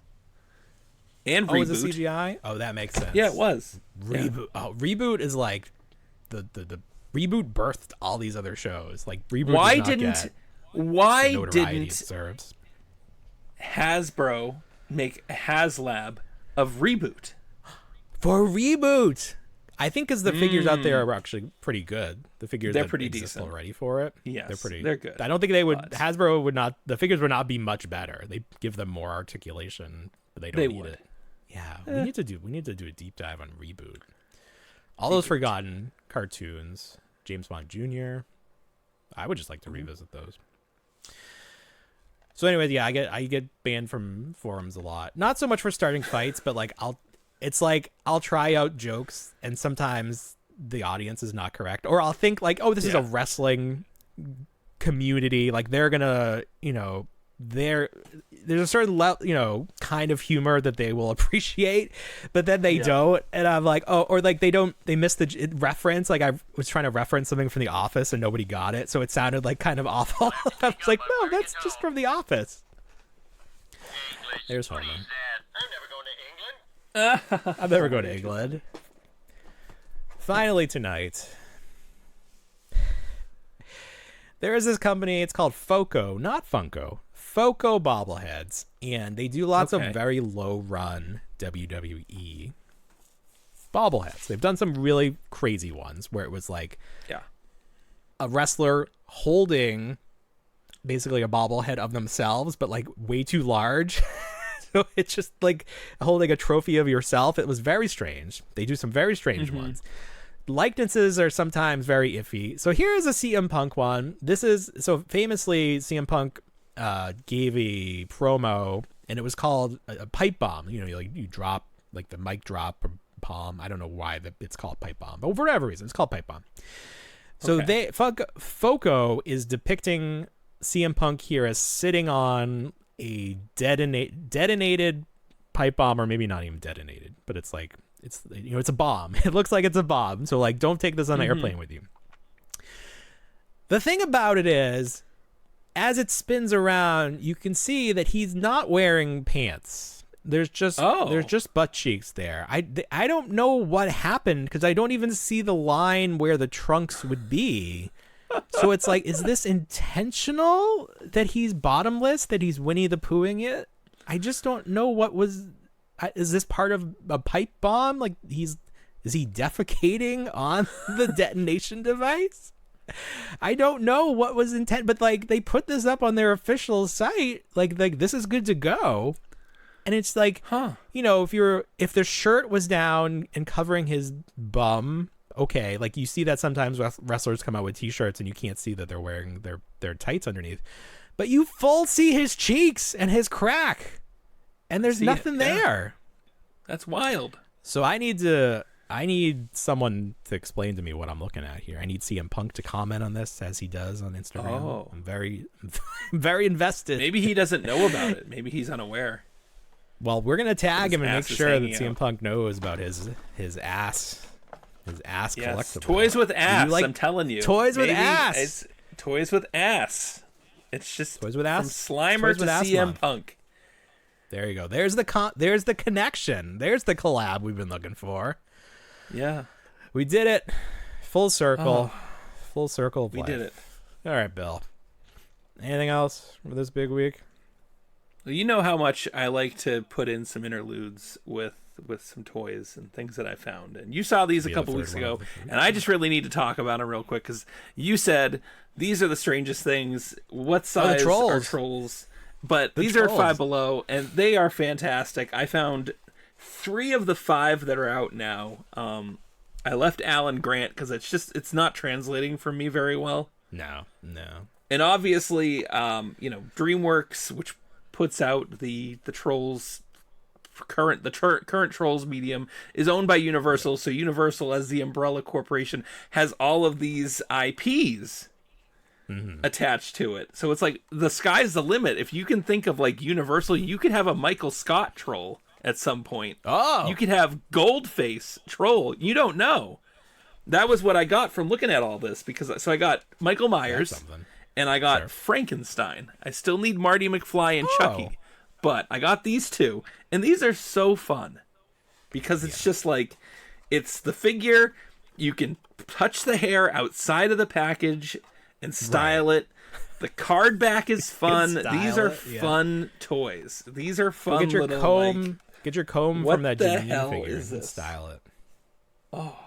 And Reboot. Was it CGI? Oh, that makes sense. Yeah, it was. Reboot. Yeah. Oh, Reboot is the Reboot birthed all these other shows. Reboot. Why didn't it deserves. Hasbro make a HasLab of Reboot? For Reboot, I think because the figures out there are actually pretty good. The figures they're that pretty exist decent already for it. Yes, they're good. I don't think they would. Hasbro would not. The figures would not be much better. They give them more articulation, but they don't need it. Yeah, we need to do a deep dive on Reboot. All those forgotten cartoons, James Bond Jr. I would just like to revisit those. So anyways, yeah, I get banned from forums a lot. Not so much for starting fights, but I'll try out jokes and sometimes the audience is not correct. Or I'll think this is a wrestling community. They're gonna, there's a certain kind of humor that they will appreciate, but then they don't, and I'm like, oh, or like they missed the reference. Like I was trying to reference something from The Office and nobody got it, so it sounded like kind of awful. I was like, no, that's just from The Office. There's Homer. I'm never going to England. Finally tonight, there is this company. It's called Foco, not Funko. Foco bobbleheads, and they do lots of very low run WWE bobbleheads. They've done some really crazy ones where it was like a wrestler holding basically a bobblehead of themselves, but like way too large. So it's just like holding a trophy of yourself. It was very strange. They do some very strange ones. Likenesses are sometimes very iffy. So here is a CM Punk one. This is so famously CM Punk gave a promo, and it was called a pipe bomb. You know, you drop like the mic drop or palm. I don't know why it's called pipe bomb, but for whatever reason, it's called pipe bomb. So Foco is depicting CM Punk here as sitting on a detonated pipe bomb, or maybe not even detonated, but it's like it's a bomb. It looks like it's a bomb. So like, don't take this on an airplane with you. The thing about it is, as it spins around, you can see that he's not wearing pants. There's just butt cheeks there. I don't know what happened because I don't even see the line where the trunks would be. So it's like, is this intentional that he's bottomless, that he's Winnie the Poohing it? I just don't know what was. Is this part of a pipe bomb? Like is he defecating on the detonation device? I don't know what was intent, but like they put this up on their official site, like this is good to go, and it's like, if their shirt was down and covering his bum, okay, like you see that sometimes wrestlers come out with t-shirts and you can't see that they're wearing their tights underneath, but you full see his cheeks and his crack, and there's nothing there. That's wild. So I need someone to explain to me what I'm looking at here. I need CM Punk to comment on this as he does on Instagram. Oh. I'm very, very invested. Maybe he doesn't know about it. Maybe he's unaware. Well, we're gonna tag him and make sure that CM Punk knows about his ass. His ass collectible. Toys with ass. I'm telling you. Toys with ass. It's toys with ass. It's just toys with ass. From Slimer to CM Punk. There you go. There's the connection. There's the collab we've been looking for. Yeah. We did it. Full circle. Full circle of life. We did it. All right, Bill. Anything else for this big week? Well, you know how much I like to put in some interludes with some toys and things that I found. And you saw these a couple weeks ago, and I just really need to talk about them real quick because you said these are the strangest things. What size are trolls? But these are Five Below, and they are fantastic. I found 3 of the 5 that are out now. I left Alan Grant because it's not translating for me very well. No. And obviously, DreamWorks, which puts out the Trolls current Trolls medium, is owned by Universal. So Universal, as the umbrella corporation, has all of these IPs attached to it. So it's like the sky's the limit. If you can think of like Universal, you could have a Michael Scott troll at some point. Oh, you could have Goldface troll. You don't know. That was what I got from looking at all this, because I got Michael Myers and I got Frankenstein. I still need Marty McFly and Chucky, but I got these 2, and these are so fun because it's just like, it's the figure. You can touch the hair outside of the package and style it. The card back is fun. These are fun toys. These are fun. Get your little, comb. Get your comb from that Janine figure and style it. Oh,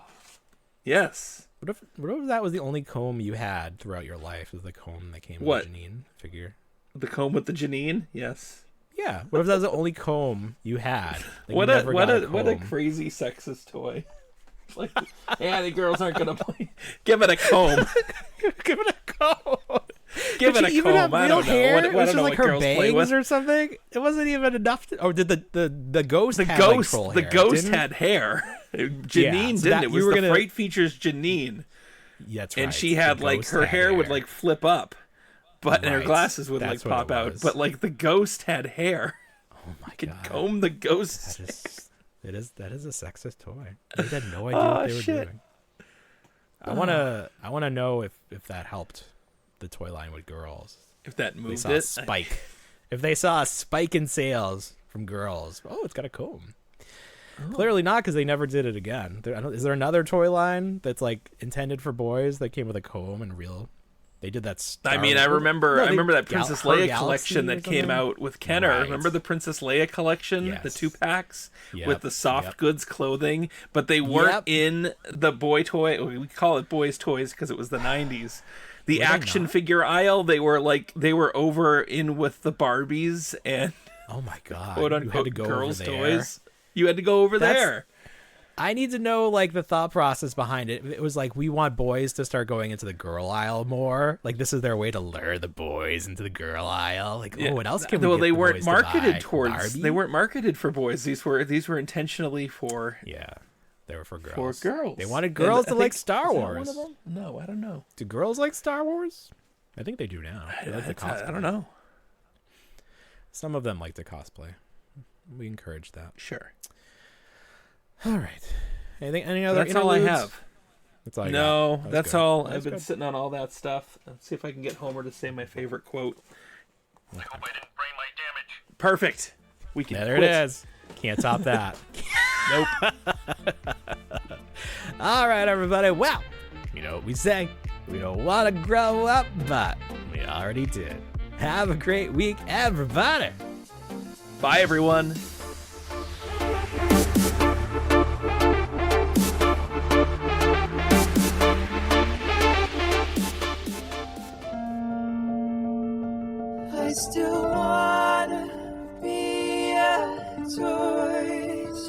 yes. What if that was the only comb you had throughout your life? Was the comb that came with the Janine figure? The comb with the Janine? Yes. Yeah. What if that was the only comb you had? What a crazy sexist toy. Like, the girls aren't gonna play. Give it a comb. Give it a comb. Give it a comb. I don't know. It was just like her bangs or something. It wasn't even enough to. Oh, did the ghost? The ghost had hair. Janine didn't. It was the Freight Features Janine. Yeah, that's right. And she had like her hair would like flip up. but and her Right. glasses would That's like what pop it out. was. But like the ghost had hair. Oh my Could god. comb the ghost's That is a sexist toy. They had no idea Oh, what they were shit. doing. I wanna know if that helped the toy line with girls. If that They moved saw a it. spike. If they saw a spike in sales from girls, oh, it's got a comb. Clearly not, because they never did it again. Is there another toy line that's like intended for boys that came with a comb and real? They did that. I remember that Princess Her Leia Galaxy collection or that came something? out with Kenner. Right. Remember the Princess Leia collection, the Yes. 2-packs Yep, with the soft yep. goods clothing, but they weren't Yep. in the boy toy. We call it boys' toys because it was the 90s. The Were they action not? figure aisle, they were over in with the Barbies and Oh my god! quote You had unquote to go girls' over there. toys. You had to go over That's- there. I need to know like the thought process behind it. It was like we want boys to start going into the girl aisle more. Like this is their way to lure the boys into the girl aisle. Like, oh, what else can we? Well, get they the weren't boys to marketed buy? towards. Barbie? They weren't marketed for boys. These were intentionally for Yeah, they were for girls. girls. They wanted girls And to I like think- Star is that Wars. one of them? No, I don't know. Do girls like Star Wars? I think they do now. They like the I don't cosplay. know. Some of them like to cosplay. We encourage that. Sure. All right. Any other? That's all I interludes? have. That's all I No, got. That was that's good. all. That I've was been good. sitting on all that stuff. Let's see if I can get Homer to say my favorite quote. I hope I didn't bring my damage. Perfect. We can. There quit. it is. Can't top that. Nope. All right, everybody. Well, you know what we say. We don't want to grow up, but we already did. Have a great week, everybody. Bye, everyone. I still wanna be a Toys